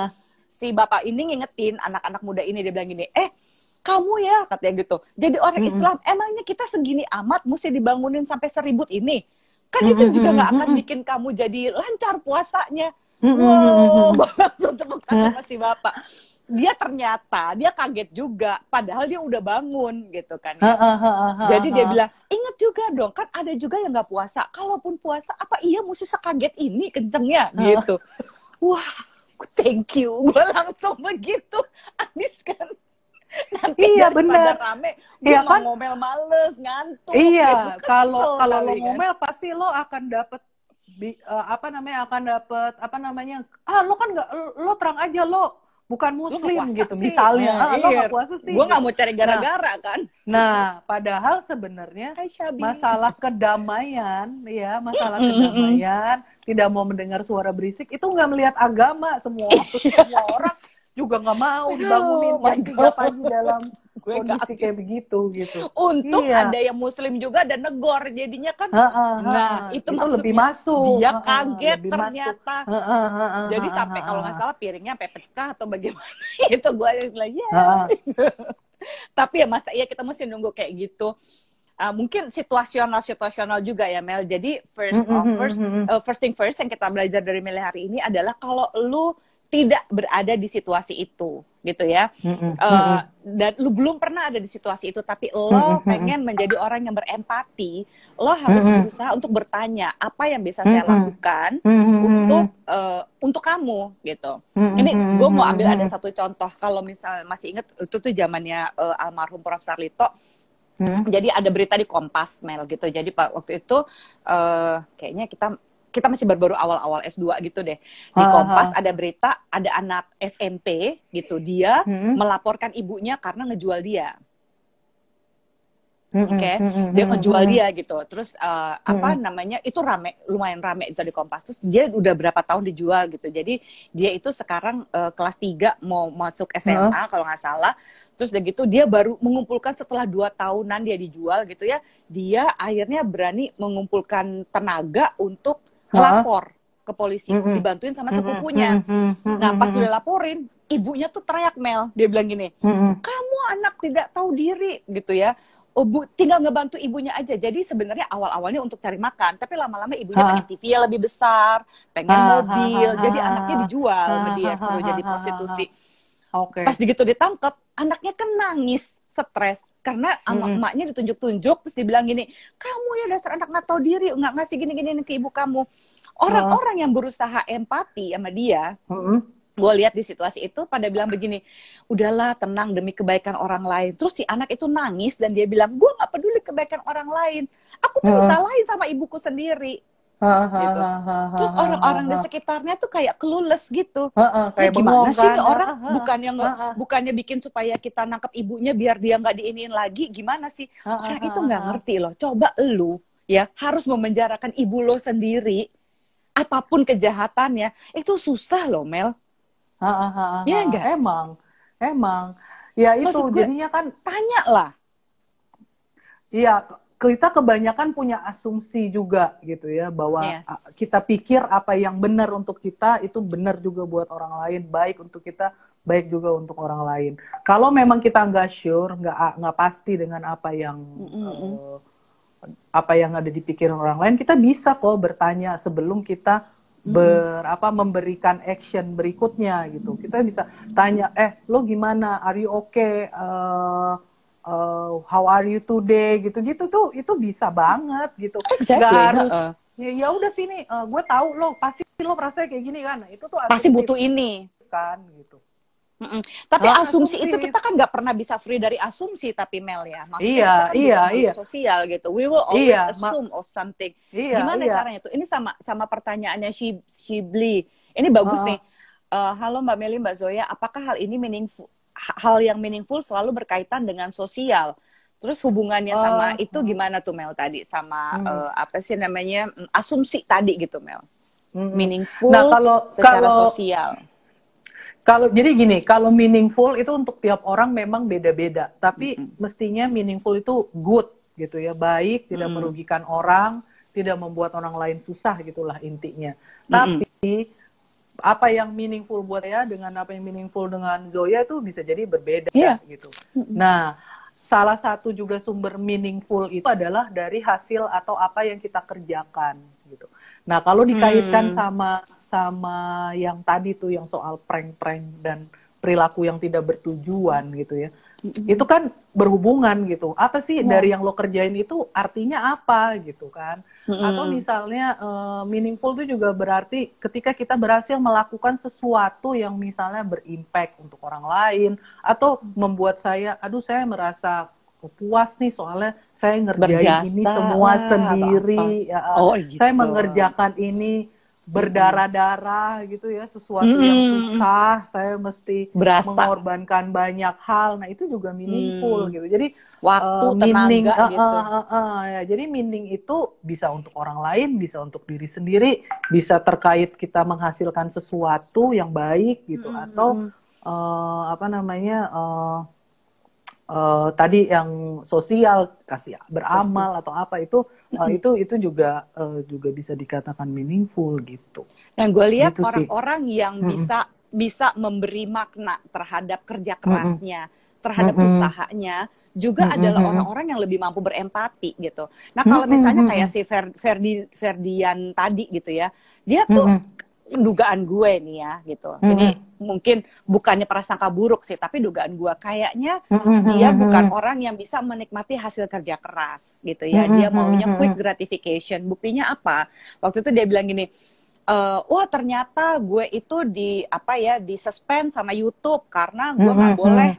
Speaker 1: si bapak ini ngingetin anak-anak muda ini, dia bilang gini, kamu ya, katanya gitu. Jadi orang Islam, emangnya kita segini amat mesti dibangunin sampai seribut ini? Kan itu juga gak akan bikin kamu jadi lancar puasanya. Wow, gue langsung tepuk tangan sama si bapak. Dia ternyata, dia kaget juga. Padahal dia udah bangun gitu kan. Ya. Jadi dia bilang, ingat juga dong, kan ada juga yang gak puasa. Kalaupun puasa, apa iya mesti sekaget ini kencengnya? Gitu. Wah, thank you. Gue langsung begitu. Habis kan. Nanti benar rame, gue mau kan? Ngomel males, ngantuk.
Speaker 2: Iya, gitu, kalau lo ngomel pasti lo akan dapet lo kan nggak, lo terang aja lo bukan muslim gitu sih, misalnya. Lo nggak puasa sih.
Speaker 1: Gue nggak mau cari gara-gara kan.
Speaker 2: Nah, padahal sebenarnya masalah kedamaian, kedamaian, tidak mau mendengar suara berisik itu nggak melihat agama. Semua orang juga nggak mau dibangunin jam 3 pagi dalam kondisi kayak begitu gitu.
Speaker 1: Untung ada yang muslim juga dan negor, jadinya kan itu
Speaker 2: lebih masuk.
Speaker 1: Dia kaget ternyata. Jadi sampai kalau nggak salah piringnya sampai pecah atau bagaimana itu gue lagi Tapi ya masa iya kita mesti nunggu kayak gitu. Mungkin situasional juga ya Mel. Jadi first thing first yang kita belajar dari Mel hari ini adalah kalau lu tidak berada di situasi itu, gitu ya. Dan lu belum pernah ada di situasi itu, tapi lo pengen menjadi orang yang berempati, lo harus berusaha untuk bertanya, apa yang bisa saya lakukan untuk kamu, gitu. Ini gue mau ambil ada satu contoh, kalau misalnya masih ingat, itu tuh zamannya almarhum Prof. Sarlito. Jadi ada berita di Kompas, Mel, gitu. Jadi waktu itu kayaknya kita masih baru awal-awal S2 gitu deh. Di Kompas ada berita, ada anak SMP gitu, dia melaporkan ibunya karena ngejual dia. Dia ngejual dia gitu. Terus itu lumayan rame itu di Kompas. Terus dia udah berapa tahun dijual gitu. Jadi dia itu sekarang kelas 3 mau masuk SMA kalau nggak salah. Terus udah gitu dia baru mengumpulkan setelah 2 tahunan dia dijual gitu ya. Dia akhirnya berani mengumpulkan tenaga untuk lapor ke polisi, dibantuin sama sepupunya. Nah, pas udah laporin, ibunya tuh teriak, Mel. Dia bilang gini, kamu anak tidak tahu diri, gitu ya. Oh, Bu, tinggal ngebantu ibunya aja. Jadi sebenarnya awal-awalnya untuk cari makan, tapi lama-lama ibunya pengen TV yang lebih besar, pengen mobil, jadi anaknya dijual sama dia, suruh jadi prostitusi. Pas begitu ditangkap, anaknya kan nangis, stres karena emaknya ditunjuk-tunjuk, terus dibilang gini, kamu ya dasar anak nggak tahu diri, nggak ngasih gini-gini ke ibu kamu. Orang-orang yang berusaha empati sama dia, gue lihat di situasi itu pada bilang begini, udahlah tenang demi kebaikan orang lain. Terus si anak itu nangis dan dia bilang, gue nggak peduli kebaikan orang lain, aku tuh disalahin sama ibuku sendiri. Gitu. Terus orang-orang di sekitarnya tuh kayak clueless gitu. Kayak gimana sih nih orang bukannya bikin supaya kita nangkep ibunya biar dia nggak diinin lagi, gimana sih? Orang itu nggak ngerti loh. Coba lu ya harus memenjarakan ibu lo sendiri, apapun kejahatannya, itu susah loh Mel. Ya enggak?
Speaker 2: Emang. Ya itu jadinya kan
Speaker 1: tanya lah.
Speaker 2: Iya. Kita kebanyakan punya asumsi juga gitu ya, bahwa kita pikir apa yang benar untuk kita itu benar juga buat orang lain, baik untuk kita, baik juga untuk orang lain. Kalau memang kita nggak sure, nggak pasti dengan apa yang ada di pikiran orang lain, kita bisa kok bertanya sebelum kita memberikan action berikutnya gitu. Kita bisa tanya, lo gimana, are you okay? How are you today, gitu-gitu tuh itu bisa banget gitu.
Speaker 1: Exactly.
Speaker 2: Gak harus ya udah sini, gue tahu lo pasti lo merasa kayak gini kan, itu tuh
Speaker 1: pasti butuh ini
Speaker 2: kan gitu.
Speaker 1: Tapi asumsi itu
Speaker 2: asumtif.
Speaker 1: kita kan nggak pernah bisa free dari asumsi, tapi Mel ya, maksudnya
Speaker 2: Iya,
Speaker 1: kita kan
Speaker 2: iya,
Speaker 1: juga makhluk
Speaker 2: iya.
Speaker 1: sosial gitu. We will always
Speaker 2: Iya,
Speaker 1: assume of something.
Speaker 2: iya,
Speaker 1: Gimana
Speaker 2: iya.
Speaker 1: caranya tuh? Ini sama pertanyaannya Shibli. Ini bagus nih.
Speaker 2: Heeh.
Speaker 1: Halo Mbak Meli, Mbak Zoya, apakah hal ini meaningful? Hal yang meaningful selalu berkaitan dengan sosial. Terus hubungannya sama itu gimana tuh Mel tadi? Sama apa sih namanya? Asumsi tadi gitu Mel. Meaningful
Speaker 2: Nah, kalau
Speaker 1: secara
Speaker 2: kalau
Speaker 1: sosial.
Speaker 2: Kalau jadi gini, kalau meaningful itu untuk tiap orang memang beda-beda. Tapi mestinya meaningful itu good gitu ya, baik, tidak merugikan orang, tidak membuat orang lain susah gitulah intinya. Tapi apa yang meaningful buat saya dengan apa yang meaningful dengan Zoya itu bisa jadi berbeda gitu. Nah, salah satu juga sumber meaningful itu adalah dari hasil atau apa yang kita kerjakan gitu. Nah, kalau dikaitkan sama yang tadi tuh yang soal prank-prank dan perilaku yang tidak bertujuan gitu ya. Itu kan berhubungan gitu. Apa sih dari yang lo kerjain itu artinya apa gitu kan? Atau misalnya meaningful itu juga berarti ketika kita berhasil melakukan sesuatu yang misalnya berimpact untuk orang lain atau membuat saya merasa puas nih soalnya saya ngerjain ini semua sendiri ya,
Speaker 1: gitu.
Speaker 2: saya mengerjakan ini berdarah-darah gitu ya, sesuatu yang susah saya mesti mengorbankan banyak hal. Nah itu juga meaningful gitu. Jadi
Speaker 1: waktu,
Speaker 2: meaning,
Speaker 1: tenaga gitu.
Speaker 2: Ya, jadi meaning itu bisa untuk orang lain, bisa untuk diri sendiri, bisa terkait kita menghasilkan sesuatu yang baik gitu, atau tadi yang sosial, kasih beramal atau apa itu juga bisa dikatakan meaningful gitu.
Speaker 1: Dan gue lihat gitu orang-orang yang bisa memberi makna terhadap kerja kerasnya, terhadap usahanya, juga adalah orang-orang yang lebih mampu berempati gitu. Nah kalau misalnya kayak si Ferdian tadi gitu ya, dia tuh dugaan gue nih ya gitu. Ini mungkin bukannya prasangka buruk sih, tapi dugaan gue kayaknya dia bukan orang yang bisa menikmati hasil kerja keras gitu ya. Dia maunya quick gratification. Buktinya apa? Waktu itu dia bilang gini, wah ternyata gue itu di suspend sama YouTube karena gue nggak boleh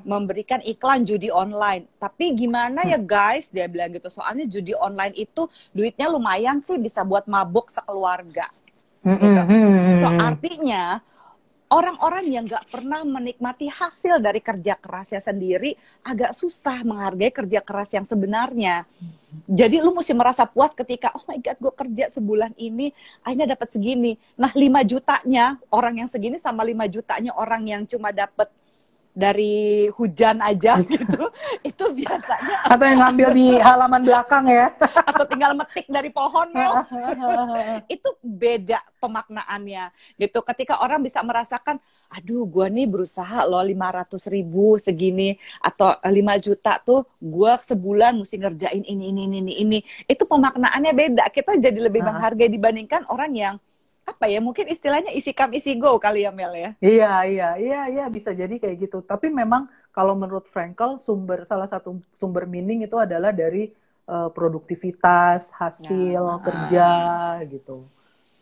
Speaker 1: memberikan iklan judi online. Tapi gimana ya guys, dia bilang gitu. Soalnya judi online itu duitnya lumayan sih, bisa buat mabuk sekeluarga. Gitu. So artinya orang-orang yang nggak pernah menikmati hasil dari kerja kerasnya sendiri agak susah menghargai kerja keras yang sebenarnya. Jadi lu mesti merasa puas ketika oh my god gue kerja sebulan ini akhirnya dapat segini. Nah 5 jutanya orang yang segini sama 5 jutanya orang yang cuma dapat dari hujan aja gitu, itu biasanya
Speaker 2: atau yang ngambil di halaman belakang ya,
Speaker 1: atau tinggal metik dari pohon Mel. Itu beda pemaknaannya gitu. Ketika orang bisa merasakan, aduh gue nih berusaha loh 500.000 segini atau 5 juta tuh gue sebulan mesti ngerjain ini, itu pemaknaannya beda. Kita jadi lebih menghargai dibandingkan orang yang apa ya, mungkin istilahnya isi come isi go kali ya Mel ya.
Speaker 2: Iya, bisa jadi kayak gitu. Tapi memang kalau menurut Frankl salah satu sumber meaning itu adalah dari produktivitas, hasil kerja gitu.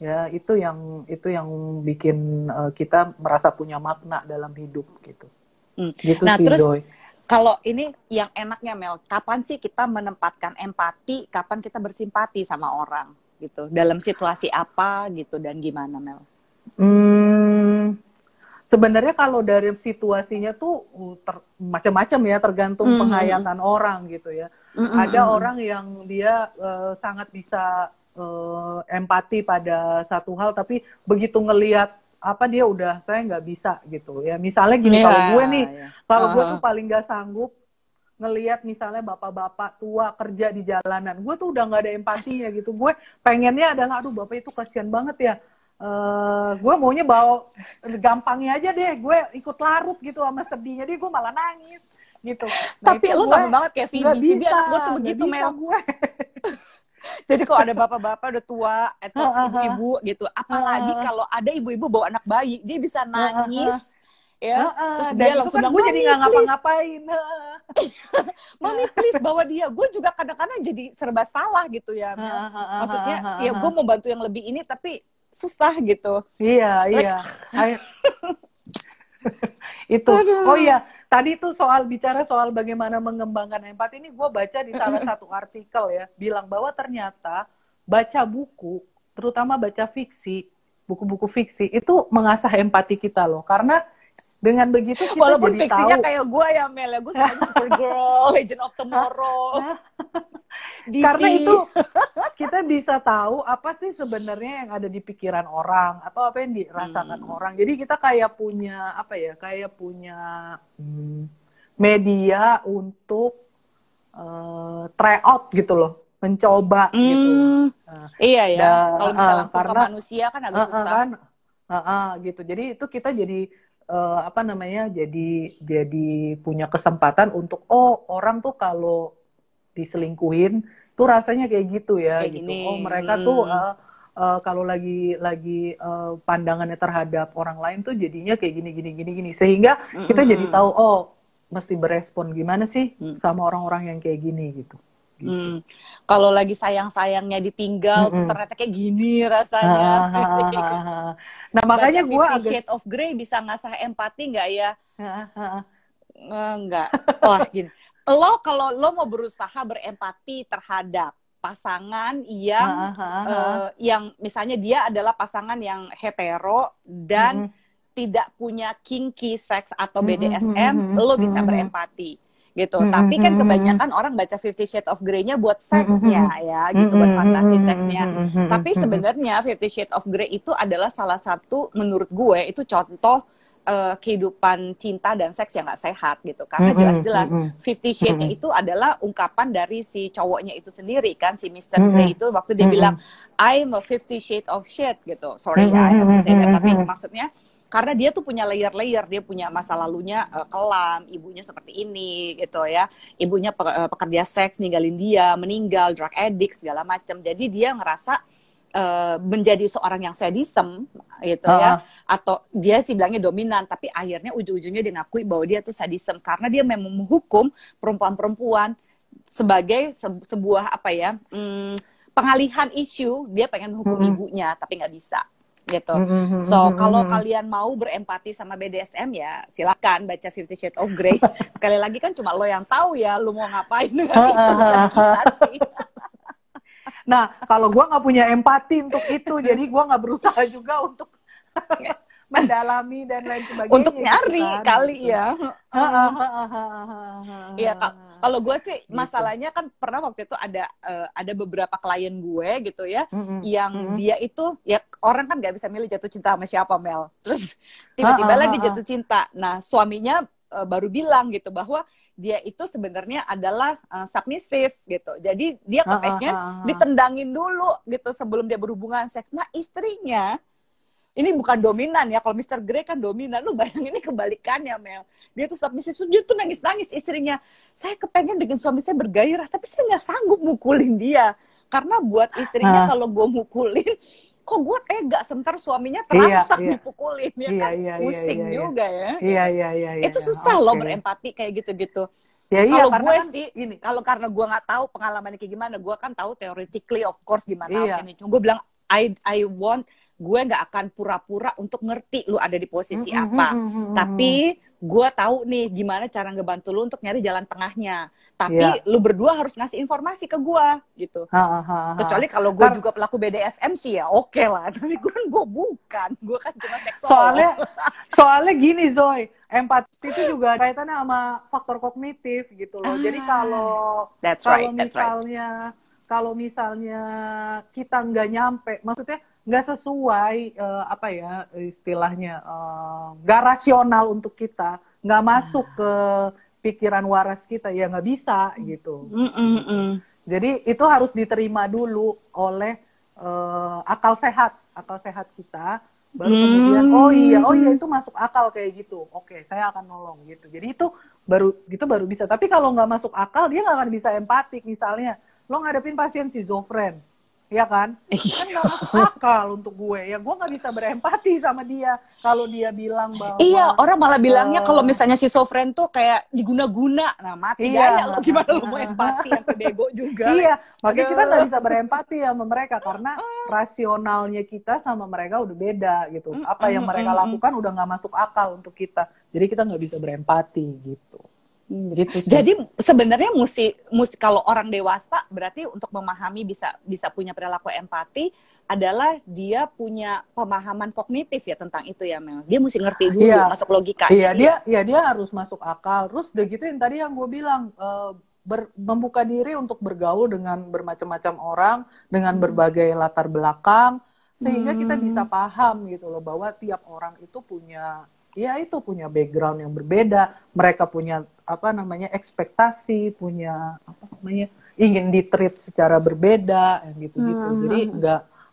Speaker 2: Ya, itu yang bikin kita merasa punya makna dalam hidup gitu. Gitu
Speaker 1: nah,
Speaker 2: sih,
Speaker 1: terus
Speaker 2: Joy.
Speaker 1: kalau ini yang enaknya Mel, kapan sih kita menempatkan empati, kapan kita bersimpati sama orang? Gitu, dalam situasi apa gitu dan gimana Mel?
Speaker 2: Sebenarnya kalau dari situasinya tuh macam-macam ya, tergantung penghayatan orang gitu ya. Ada orang yang dia sangat bisa empati pada satu hal, tapi begitu ngelihat dia udah saya nggak bisa gitu ya. Misalnya gini, kalau gue tuh paling nggak sanggup ngelihat misalnya bapak-bapak tua kerja di jalanan, gue tuh udah nggak ada empatinya gitu. Gue pengennya adalah, aduh bapak itu kasihan banget ya. Gue maunya bawa gampangnya aja deh, gue ikut larut gitu sama sedihnya, dia gue malah nangis gitu. Nah,
Speaker 1: tapi lu sama banget kayak Phoebe anak gue tuh begitu Mel.
Speaker 2: Gue.
Speaker 1: Jadi kalau ada bapak-bapak udah tua atau ibu-ibu gitu, apalagi kalau ada ibu-ibu bawa anak bayi, dia bisa nangis. Ya, terus dia langsung
Speaker 2: bilang, gue jadi nggak ngapa-ngapain.
Speaker 1: Mami please bawa dia. Gue juga kadang-kadang jadi serba salah gitu ya. Maksudnya ya gue mau bantu yang lebih ini tapi susah gitu.
Speaker 2: Iya. Itu. Oh iya, tadi tuh bicara soal bagaimana mengembangkan empati ini, gue baca di salah satu artikel ya, bilang bahwa ternyata baca buku, terutama baca fiksi, buku-buku fiksi, itu mengasah empati kita loh. Karena dengan begitu kita
Speaker 1: walaupun
Speaker 2: jadi
Speaker 1: fiksinya
Speaker 2: tahu.
Speaker 1: kayak gue ya Mel, gue suka Supergirl, Legend of Tomorrow, DC.
Speaker 2: Karena itu kita bisa tahu apa sih sebenarnya yang ada di pikiran orang atau apa yang dirasakan orang. Jadi kita kayak punya apa ya? Kayak punya media untuk try out gitu loh, mencoba gitu.
Speaker 1: Iya ya. Kalau misalnya langsung ke manusia kan agak susah.
Speaker 2: Gitu. Jadi itu kita jadi apa namanya? Jadi punya kesempatan untuk orang tuh kalau diselingkuhin tuh rasanya kayak gitu ya,
Speaker 1: kayak
Speaker 2: gitu.
Speaker 1: Gini.
Speaker 2: Oh mereka tuh kalau lagi pandangannya terhadap orang lain tuh jadinya kayak gini. Sehingga kita jadi tahu mesti berespon gimana sih sama orang-orang yang kayak gini gitu.
Speaker 1: Kalau lagi sayang-sayangnya ditinggal tuh ternyata kayak gini rasanya.
Speaker 2: Nah makanya gue
Speaker 1: agak Shades of Grey bisa ngasah empati nggak ya? Nggak. Wah gini. Kalau lo mau berusaha berempati terhadap pasangan yang misalnya dia adalah pasangan yang hetero dan tidak punya kinky sex atau BDSM, lo bisa berempati gitu. Tapi kan kebanyakan orang baca 50 Shades of Grey-nya buat seksnya ya, gitu, buat fantasi seksnya. Tapi sebenarnya 50 Shades of Grey itu adalah salah satu, menurut gue itu contoh kehidupan cinta dan seks yang gak sehat gitu. Karena jelas-jelas 50 Shades-nya itu adalah ungkapan dari si cowoknya itu sendiri kan, si Mr. Grey itu waktu dia bilang I'm a 50 Shades of shit gitu. Sorry ya, I have to say that. Tapi maksudnya karena dia tuh punya layer-layer, dia punya masa lalunya kelam, ibunya seperti ini gitu ya. Ibunya pekerja seks, ninggalin dia, meninggal, drug addict segala macam. Jadi dia ngerasa menjadi seorang yang sadism gitu ya, atau dia sih bilangnya dominan, tapi akhirnya ujung-ujungnya dia ngakui bahwa dia tuh sadism karena dia memang menghukum perempuan-perempuan sebagai sebuah apa ya, pengalihan isu. Dia pengen menghukum ibunya tapi nggak bisa gitu. So kalau kalian mau berempati sama BDSM ya silakan baca 50 Shades of Grey. Sekali lagi kan cuma lo yang tahu ya lo mau ngapain dengan itu, bukan kita sih.
Speaker 2: Nah, kalau gue nggak punya empati untuk itu, jadi gue nggak berusaha juga untuk mendalami dan lain sebagainya.
Speaker 1: Untuk nyari gitu kan, kali gitu. Ya. Iya, kalau gue sih masalahnya kan pernah waktu itu ada beberapa klien gue gitu ya, yang dia itu ya orang kan nggak bisa milih jatuh cinta sama siapa Mel. Terus tiba-tiba lah dia jatuh cinta. Nah suaminya baru bilang gitu bahwa dia itu sebenarnya adalah submisif gitu. Jadi dia kepengen ditendangin dulu gitu sebelum dia berhubungan seks. Nah istrinya ini bukan dominan ya. Kalau Mr. Grey kan dominan. Lu bayangin ini kebalikannya Mel. Dia tuh submisif. Dia tuh nangis-nangis istrinya. Saya kepengen bikin suami saya bergairah. Tapi saya nggak sanggup mukulin dia. Karena buat istrinya kalau gue mukulin, kok gue tega, sebentar suaminya terangsang dipukulin ya kan, pusing juga ya. Iya. Itu susah loh berempati kayak gitu-gitu. Kalau gue kan, sih, kalau karena gue nggak tahu pengalamannya kayak gimana, gue kan tahu theoretically of course gimana harusnya. Cuma gue bilang gue nggak akan pura-pura untuk ngerti lu ada di posisi apa. Tapi gue tahu nih gimana cara ngebantu lu untuk nyari jalan tengahnya. Tapi lu berdua harus ngasih informasi ke gue gitu. Kecuali kalau gue juga pelaku BDSM sih ya oke lah. Tapi gue bukan. Gue kan cuma seksual.
Speaker 2: Soalnya gini Zoe, empati itu juga kaitannya sama faktor kognitif gitu loh. Jadi kalau misalnya kita nggak nyampe, maksudnya nggak sesuai apa ya istilahnya, nggak rasional untuk kita, nggak masuk ke pikiran waras kita, ya nggak bisa gitu. Jadi itu harus diterima dulu oleh akal sehat kita, baru kemudian oh iya itu masuk akal kayak gitu, oke saya akan nolong gitu. Jadi itu baru bisa. Tapi kalau nggak masuk akal dia nggak akan bisa empatik. Misalnya lo ngadepin pasien schizofren, ya kan? Kan nggak masuk akal untuk gue. Ya gue nggak bisa berempati sama dia kalau dia bilang bahwa
Speaker 1: iya, orang malah bilangnya kalau misalnya schizofren tuh kayak diguna-guna. Nah mati gaya lo, gimana lo mau empati yang bego juga.
Speaker 2: Iya, makanya kita nggak bisa berempati sama mereka karena rasionalnya kita sama mereka udah beda gitu. Apa yang mereka lakukan udah nggak masuk akal untuk kita. Jadi kita nggak bisa berempati gitu. Gitu sih.
Speaker 1: Jadi sebenarnya mesti kalau orang dewasa berarti untuk memahami bisa punya perilaku empati adalah dia punya pemahaman kognitif ya tentang itu ya Mel. Dia mesti ngerti dulu masuk logika.
Speaker 2: Iya, dia harus masuk akal. Terus udah gitu yang tadi yang gue bilang membuka diri untuk bergaul dengan bermacam-macam orang, dengan berbagai latar belakang, sehingga kita bisa paham gitu loh bahwa tiap orang itu punya background yang berbeda, mereka punya ekspektasi, punya ingin di-treat secara berbeda gitu-gitu. Jadi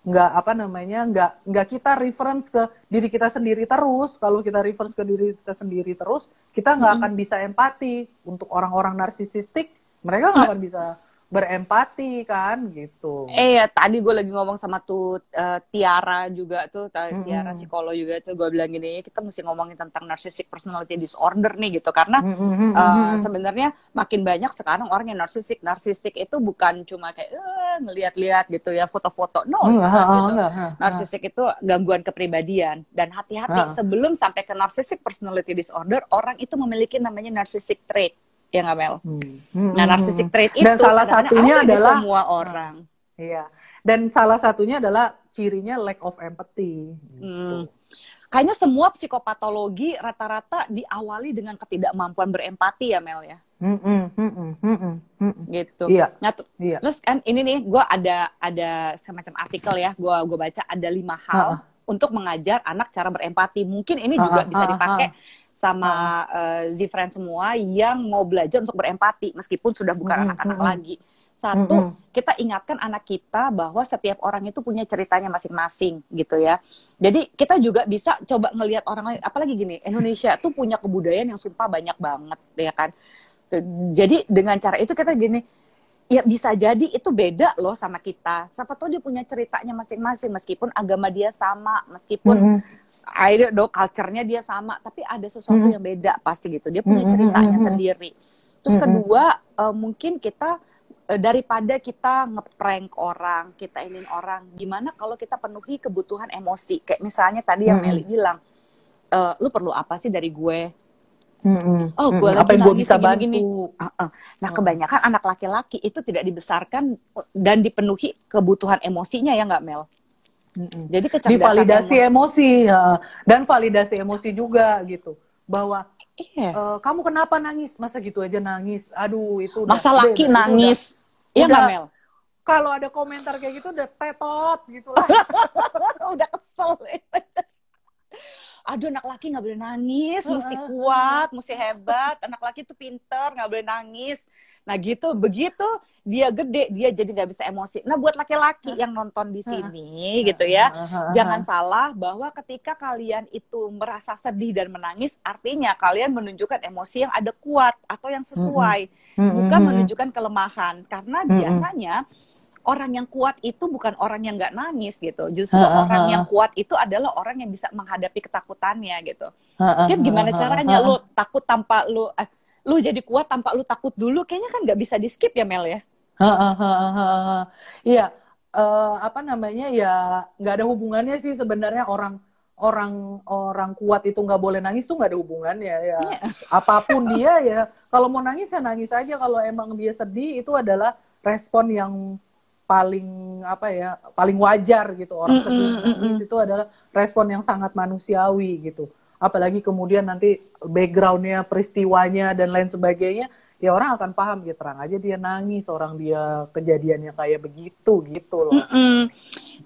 Speaker 2: nggak kita reference ke diri kita sendiri terus. Kalau kita reference ke diri kita sendiri terus, kita nggak akan bisa empati. Untuk orang-orang narsisistik, mereka nggak akan bisa berempati kan gitu.
Speaker 1: Ya tadi gue lagi ngomong sama tuh Tiara juga tuh, Tiara psikolog juga tuh, gue bilang gini, kita mesti ngomongin tentang narcissistic personality disorder nih gitu, karena sebenarnya makin banyak sekarang orang yang narsistik itu bukan cuma kayak ngeliat-liat gitu ya foto-foto, gitu. Narsistik itu gangguan kepribadian, dan hati-hati sebelum sampai ke narcissistic personality disorder, orang itu memiliki namanya narcissistic trait. Ya nggak Mel? Nah, narcissistic trait itu
Speaker 2: dan salah satunya adalah
Speaker 1: semua orang.
Speaker 2: Iya. Dan salah satunya adalah cirinya lack of empathy. Gitu.
Speaker 1: Kayaknya semua psikopatologi rata-rata diawali dengan ketidakmampuan berempati ya Mel ya. Gitu.
Speaker 2: Iya.
Speaker 1: Nah, terus kan ini nih, gue ada semacam artikel ya, gue baca ada 5 hal untuk mengajar anak cara berempati. Mungkin ini juga bisa dipakai sama Z-Friend semua yang mau belajar untuk berempati meskipun sudah bukan anak-anak lagi. Satu, kita ingatkan anak kita bahwa setiap orang itu punya ceritanya masing-masing gitu ya. Jadi kita juga bisa coba ngelihat orang lain, apalagi gini, Indonesia tuh punya kebudayaan yang sumpah banyak banget ya kan. Jadi dengan cara itu kita gini, ya bisa jadi itu beda loh sama kita. Siapa tahu dia punya ceritanya masing-masing, meskipun agama dia sama, meskipun I don't know, culture-nya dia sama, tapi ada sesuatu yang beda pasti gitu. Dia punya ceritanya sendiri. Terus kedua, mungkin kita daripada kita ngeprank orang, kita ingin orang, gimana kalau kita penuhi kebutuhan emosi? Kayak misalnya tadi yang Meli bilang, lu perlu apa sih dari gue? Oh, gue lagi
Speaker 2: apa yang gue bisa
Speaker 1: gini.
Speaker 2: bantu?
Speaker 1: Nah, kebanyakan anak laki-laki itu tidak dibesarkan dan dipenuhi kebutuhan emosinya ya nggak Mel? Jadi kecerdasan
Speaker 2: divalidasi emosi ya. Dan validasi emosi juga gitu, bahwa kamu kenapa nangis? Masa gitu aja nangis? Aduh, itu udah,
Speaker 1: masa laki nangis? Iya nggak Mel?
Speaker 2: Kalau ada komentar kayak gitu udah tetot gitu lah.
Speaker 1: Udah kesel. Aduh, anak laki nggak boleh nangis, mesti kuat, mesti hebat. Anak laki tuh pinter, nggak boleh nangis. Nah gitu, begitu dia gede, dia jadi nggak bisa emosi. Nah buat laki-laki yang nonton di sini gitu ya, jangan salah bahwa ketika kalian itu merasa sedih dan menangis, artinya kalian menunjukkan emosi yang ada kuat atau yang sesuai, bukan menunjukkan kelemahan. Karena biasanya orang yang kuat itu bukan orang yang nggak nangis gitu. Justru orang yang kuat itu adalah orang yang bisa menghadapi ketakutannya gitu. Kan gimana caranya lu takut tanpa lu jadi kuat tanpa lu takut dulu? Kayaknya kan nggak bisa di skip ya Mel ya?
Speaker 2: Iya, ya nggak ada hubungannya sih sebenarnya orang kuat itu nggak boleh nangis tuh nggak ada hubungannya ya. Apapun dia ya, kalau mau nangis ya nangis aja. Kalau emang dia sedih itu adalah respon yang paling wajar gitu. Orang sedih nangis itu adalah respon yang sangat manusiawi gitu. Apalagi kemudian nanti backgroundnya, peristiwanya dan lain sebagainya, ya orang akan paham, ya terang aja dia nangis, orang dia kejadiannya kayak begitu gitu loh.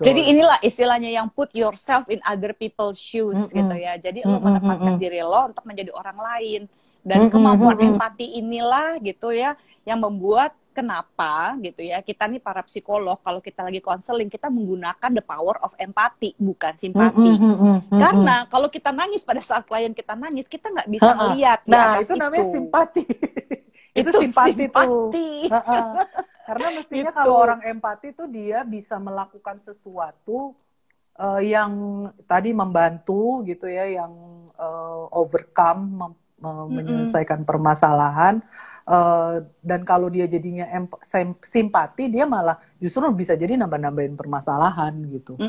Speaker 1: Jadi inilah istilahnya yang put yourself in other people's shoes gitu ya. Jadi lo menempatkan diri lo untuk menjadi orang lain, dan kemampuan empati inilah gitu ya yang membuat kenapa gitu ya, kita nih para psikolog kalau kita lagi konseling, kita menggunakan the power of empati, bukan simpati. Karena kalau kita nangis pada saat klien kita nangis, kita nggak bisa melihat di atas
Speaker 2: itu namanya simpati. itu simpati. Karena mestinya kalau orang empati tuh dia bisa melakukan sesuatu yang tadi membantu gitu ya, yang overcome, menyelesaikan permasalahan, Dan kalau dia jadinya simpati, dia malah justru bisa jadi nambah-nambahin permasalahan gitu.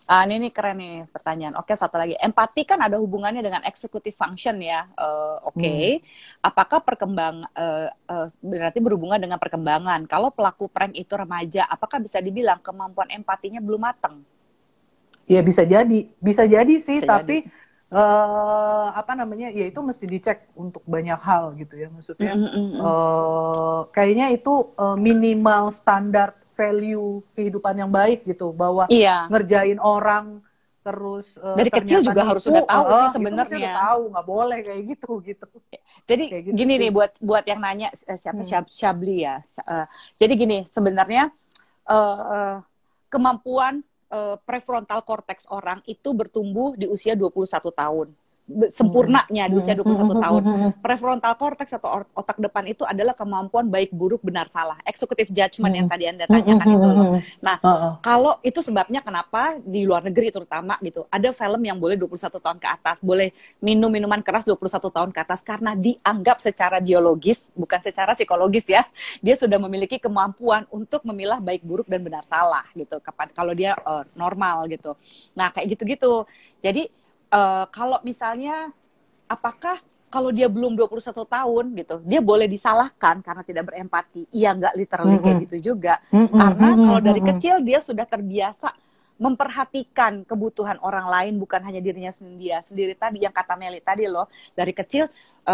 Speaker 1: Ini keren nih pertanyaan. Oke, satu lagi. Empati kan ada hubungannya dengan executive function ya. Apakah berarti berhubungan dengan perkembangan? Kalau pelaku prank itu remaja, apakah bisa dibilang kemampuan empatinya belum matang?
Speaker 2: Ya bisa jadi sih,
Speaker 1: Bisa
Speaker 2: tapi ya itu mesti dicek untuk banyak hal gitu ya. Maksudnya kayaknya itu minimal standar value kehidupan yang baik gitu, bahwa ngerjain orang terus
Speaker 1: dari kecil juga harus sudah tahu sih sebenarnya.
Speaker 2: Tahu nggak boleh kayak gitu.
Speaker 1: Jadi kayak gitu gini sih. Nih buat yang nanya siapa Syabli ya. Jadi gini sebenarnya kemampuan prefrontal cortex orang itu bertumbuh di usia 21 tahun. Sempurnanya di usia 21 tahun. Prefrontal cortex atau otak depan itu adalah kemampuan baik buruk benar salah, executive judgment yang tadi Anda tanyakan itu loh. Nah, kalau itu sebabnya kenapa di luar negeri terutama gitu, ada film yang boleh 21 tahun ke atas, boleh minum minuman keras 21 tahun ke atas karena dianggap secara biologis, bukan secara psikologis ya. Dia sudah memiliki kemampuan untuk memilah baik buruk dan benar salah gitu kalau dia normal gitu. Nah, kayak gitu-gitu. Jadi kalau misalnya apakah kalau dia belum 21 tahun gitu, dia boleh disalahkan karena tidak berempati? Iya, nggak literally kayak gitu juga. Karena kalau dari kecil dia sudah terbiasa memperhatikan kebutuhan orang lain, bukan hanya dirinya sendiri tadi yang kata Meli tadi loh. Dari kecil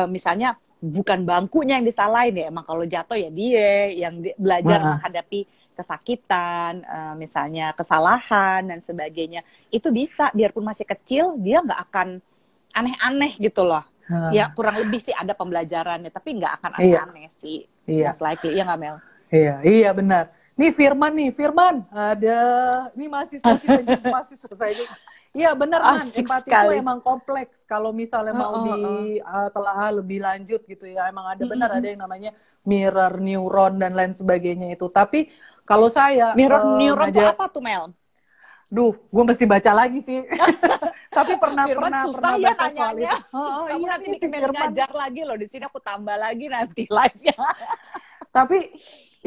Speaker 1: misalnya bukan bangkunya yang disalahin ya, emang kalau jatuh ya dia yang belajar menghadapi kesakitan, misalnya kesalahan dan sebagainya, itu bisa biarpun masih kecil dia nggak akan aneh-aneh gitu loh. Ya kurang lebih sih ada pembelajarannya, tapi nggak akan aneh-aneh sih. Most likely, ya nggak Mel?
Speaker 2: Iya benar. Nih Firman ada, ini mahasiswa saya. Iya benar kan, empati itu emang kompleks. Kalau misalnya mau ditelaah lebih lanjut gitu ya, emang ada benar ada yang namanya mirror neuron dan lain sebagainya itu. Tapi kalau saya
Speaker 1: mirror neuron itu apa tuh Mel?
Speaker 2: Duh, gue mesti baca lagi sih. Tapi pernah
Speaker 1: susah ya
Speaker 2: baca soal itu.
Speaker 1: Kamu nanti bikin ngajar lagi loh, di sini aku tambah lagi nanti live-nya.
Speaker 2: Tapi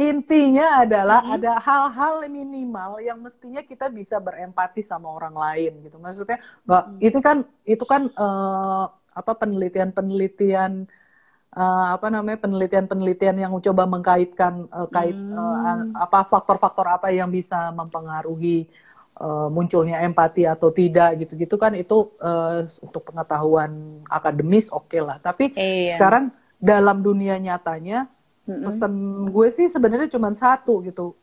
Speaker 2: intinya adalah ada hal-hal minimal yang mestinya kita bisa berempati sama orang lain gitu. Maksudnya itu kan penelitian-penelitian yang coba mengkaitkan faktor-faktor apa yang bisa mempengaruhi munculnya empati atau tidak gitu-gitu kan, itu untuk pengetahuan akademis oke lah. Tapi sekarang dalam dunia nyatanya pesan gue sih sebenarnya cuma satu gitu.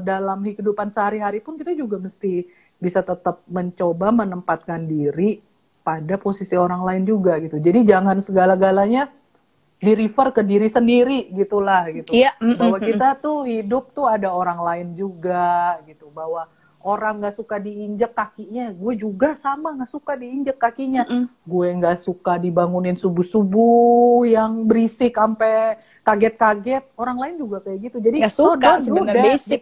Speaker 2: Dalam kehidupan sehari-hari pun kita juga mesti bisa tetap mencoba menempatkan diri pada posisi orang lain juga gitu. Jadi jangan segala-galanya di-refer ke diri sendiri gitulah gitu. Bahwa kita tuh hidup tuh ada orang lain juga gitu. Bahwa orang nggak suka diinjek kakinya, gue juga sama nggak suka diinjek kakinya. Gue nggak suka dibangunin subuh-subuh yang berisik sampai kaget-kaget. Orang lain juga kayak gitu. Jadi
Speaker 1: so don't do that
Speaker 2: basic.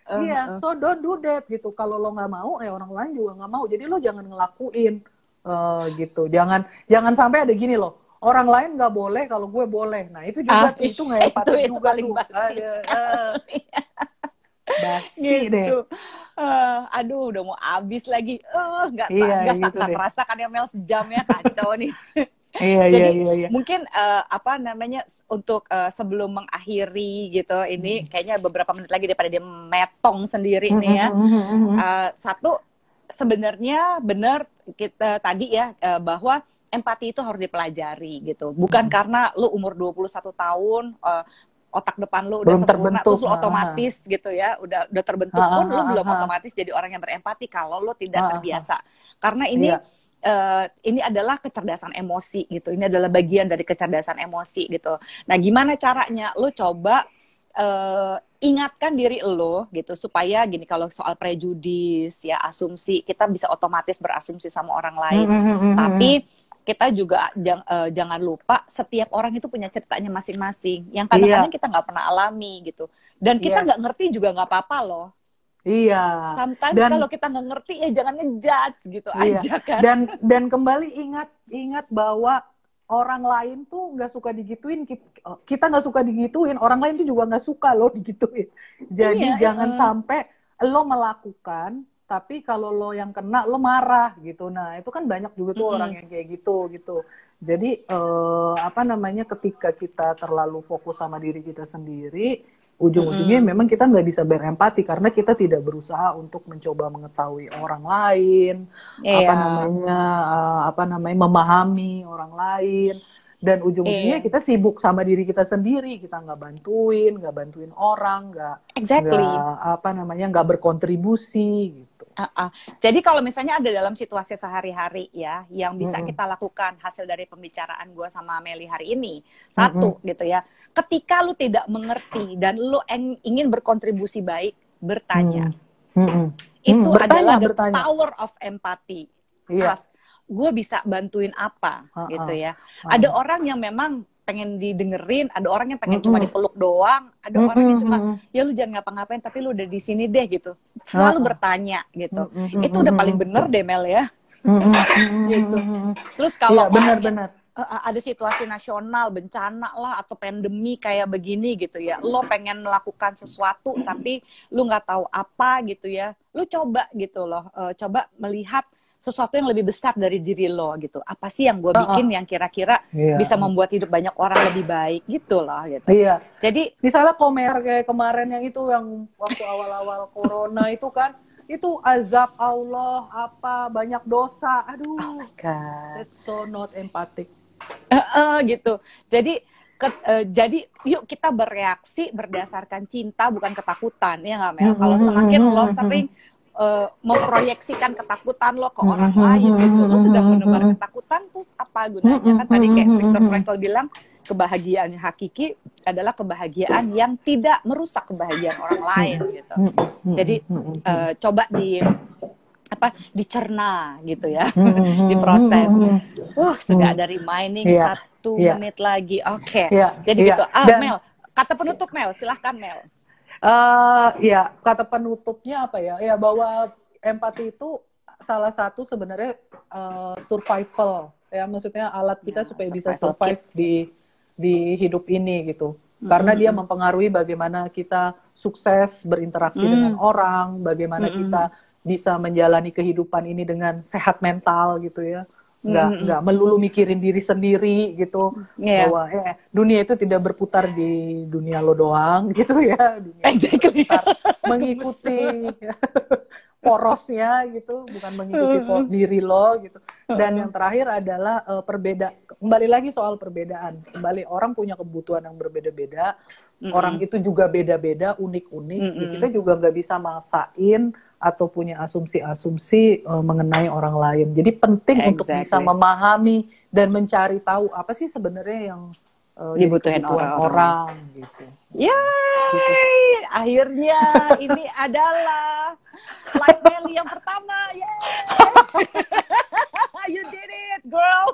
Speaker 2: Iya, so don't do that gitu. Kalau lo nggak mau, orang lain juga nggak mau. Jadi lo jangan ngelakuin gitu. Jangan sampai ada gini loh. Orang lain nggak boleh, kalau gue boleh. Nah itu juga itu nggak empati juga tuh. Basi
Speaker 1: gitu. Deh. Aduh, udah mau habis lagi. Nggak gitu kerasa kan ya Mel, sejam ya, kacau nih. Jadi mungkin untuk sebelum mengakhiri gitu, ini kayaknya beberapa menit lagi daripada dia metong sendiri nih ya. Satu, sebenarnya benar kita tadi ya bahwa empati itu harus dipelajari gitu. Bukan karena lu umur 21 tahun otak depan lu udah sempurna terus lu otomatis gitu ya, udah terbentuk pun lu belum otomatis jadi orang yang berempati kalau lu tidak terbiasa. Karena ini adalah kecerdasan emosi gitu. Ini adalah bagian dari kecerdasan emosi gitu. Nah, gimana caranya? Lu coba ingatkan diri lo gitu supaya gini, kalau soal prejudis ya, asumsi, kita bisa otomatis berasumsi sama orang lain. Tapi kita juga jangan lupa setiap orang itu punya ceritanya masing-masing yang kadang-kadang kita nggak pernah alami gitu, dan kita nggak ngerti juga nggak apa-apa loh. Sometimes kalau kita nggak ngerti ya jangan ngejudge gitu aja kan.
Speaker 2: Dan kembali ingat bahwa orang lain tuh nggak suka digituin, kita nggak suka digituin, orang lain tuh juga nggak suka lo digituin. Jadi jangan sampai lo melakukan, tapi kalau lo yang kena lo marah gitu. Nah itu kan banyak juga tuh orang yang kayak gitu. Jadi ketika kita terlalu fokus sama diri kita sendiri, ujung-ujungnya memang kita nggak bisa berempati karena kita tidak berusaha untuk mencoba mengetahui orang lain, memahami orang lain, dan ujung-ujungnya kita sibuk sama diri kita sendiri, kita nggak bantuin orang, nggak berkontribusi gitu.
Speaker 1: Jadi kalau misalnya ada dalam situasi sehari-hari ya yang bisa kita lakukan hasil dari pembicaraan gue sama Meli hari ini, satu gitu ya, ketika lu tidak mengerti dan lu ingin berkontribusi baik, bertanya. Itu adalah the power of empathy. Gue bisa bantuin apa gitu ya. Ada orang yang memang pengen didengerin, ada orang yang pengen cuma dipeluk doang, ada orang yang cuma ya lu jangan ngapa-ngapain tapi lu udah di sini deh gitu. Selalu bertanya gitu. Itu udah paling bener deh Mel ya. Gitu. Terus kalau
Speaker 2: benar-benar
Speaker 1: ada situasi nasional, bencana lah atau pandemi kayak begini gitu ya, lo pengen melakukan sesuatu tapi lu nggak tahu apa gitu ya, lu coba gitu loh, coba melihat sesuatu yang lebih besar dari diri lo gitu. Apa sih yang gue bikin yang kira-kira bisa membuat hidup banyak orang lebih baik gitu loh gitu. Jadi
Speaker 2: misalnya kayak kemarin yang itu yang waktu awal-awal corona itu kan, itu azab Allah, banyak dosa. Aduh,
Speaker 1: oh my God.
Speaker 2: That's so not empathic.
Speaker 1: Gitu. Jadi yuk kita bereaksi berdasarkan cinta bukan ketakutan, ya nggak Mel? Kalau semakin lo sering memproyeksikan ketakutan lo ke orang lain gitu, lo sedang menebar ketakutan tuh apa gunanya? Kan tadi kayak Viktor Frankl bilang, kebahagiaan hakiki adalah kebahagiaan yang tidak merusak kebahagiaan orang lain gitu. Jadi coba dicerna gitu ya, diproses. Sudah ada reminding 1 menit lagi. Oke. Jadi gitu. Mel, kata penutup Mel, silahkan Mel.
Speaker 2: Kata penutupnya apa ya? Ya bahwa empati itu salah satu sebenarnya survival. Ya maksudnya alat kita supaya bisa survive di hidup ini gitu. Karena dia mempengaruhi bagaimana kita sukses berinteraksi dengan orang, bagaimana kita bisa menjalani kehidupan ini dengan sehat mental gitu ya. Nggak melulu mikirin diri sendiri gitu, bahwa dunia itu tidak berputar di dunia lo doang gitu ya, dunia berputar mengikuti porosnya gitu, bukan mengikuti diri lo gitu. Dan yang terakhir adalah kembali lagi soal perbedaan, orang punya kebutuhan yang berbeda-beda, orang itu juga beda-beda, unik-unik, kita juga nggak bisa maksain atau punya asumsi-asumsi mengenai orang lain. Jadi penting untuk bisa memahami dan mencari tahu apa sih sebenarnya yang
Speaker 1: dibutuhin orang
Speaker 2: gitu.
Speaker 1: Yeay, akhirnya ini adalah Live Meli yang pertama. Yeay. You did it, girl.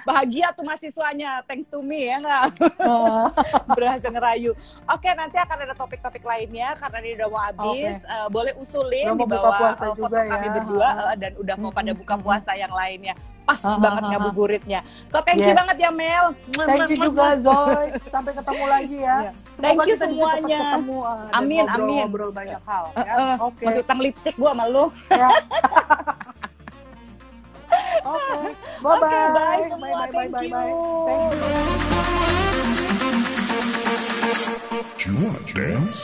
Speaker 1: Bahagia tuh mahasiswanya, thanks to me ya nggak? Berhasil ngerayu. Oke, nanti akan ada topik-topik lainnya karena ini udah mau habis. Boleh usulin di bawah foto kami berdua dan udah mau pada buka puasa yang lainnya. Pas banget ngabuburitnya. So thank you banget ya Mel.
Speaker 2: Thank you juga Zoe. Sampai ketemu lagi ya.
Speaker 1: Thank you semuanya. Amin, amin.
Speaker 2: Ngobrol banyak hal ya.
Speaker 1: Masuk tang lipstick gua sama lu.
Speaker 2: Bye-bye.
Speaker 1: Bye semua. Thank you.
Speaker 3: Do you want to dance?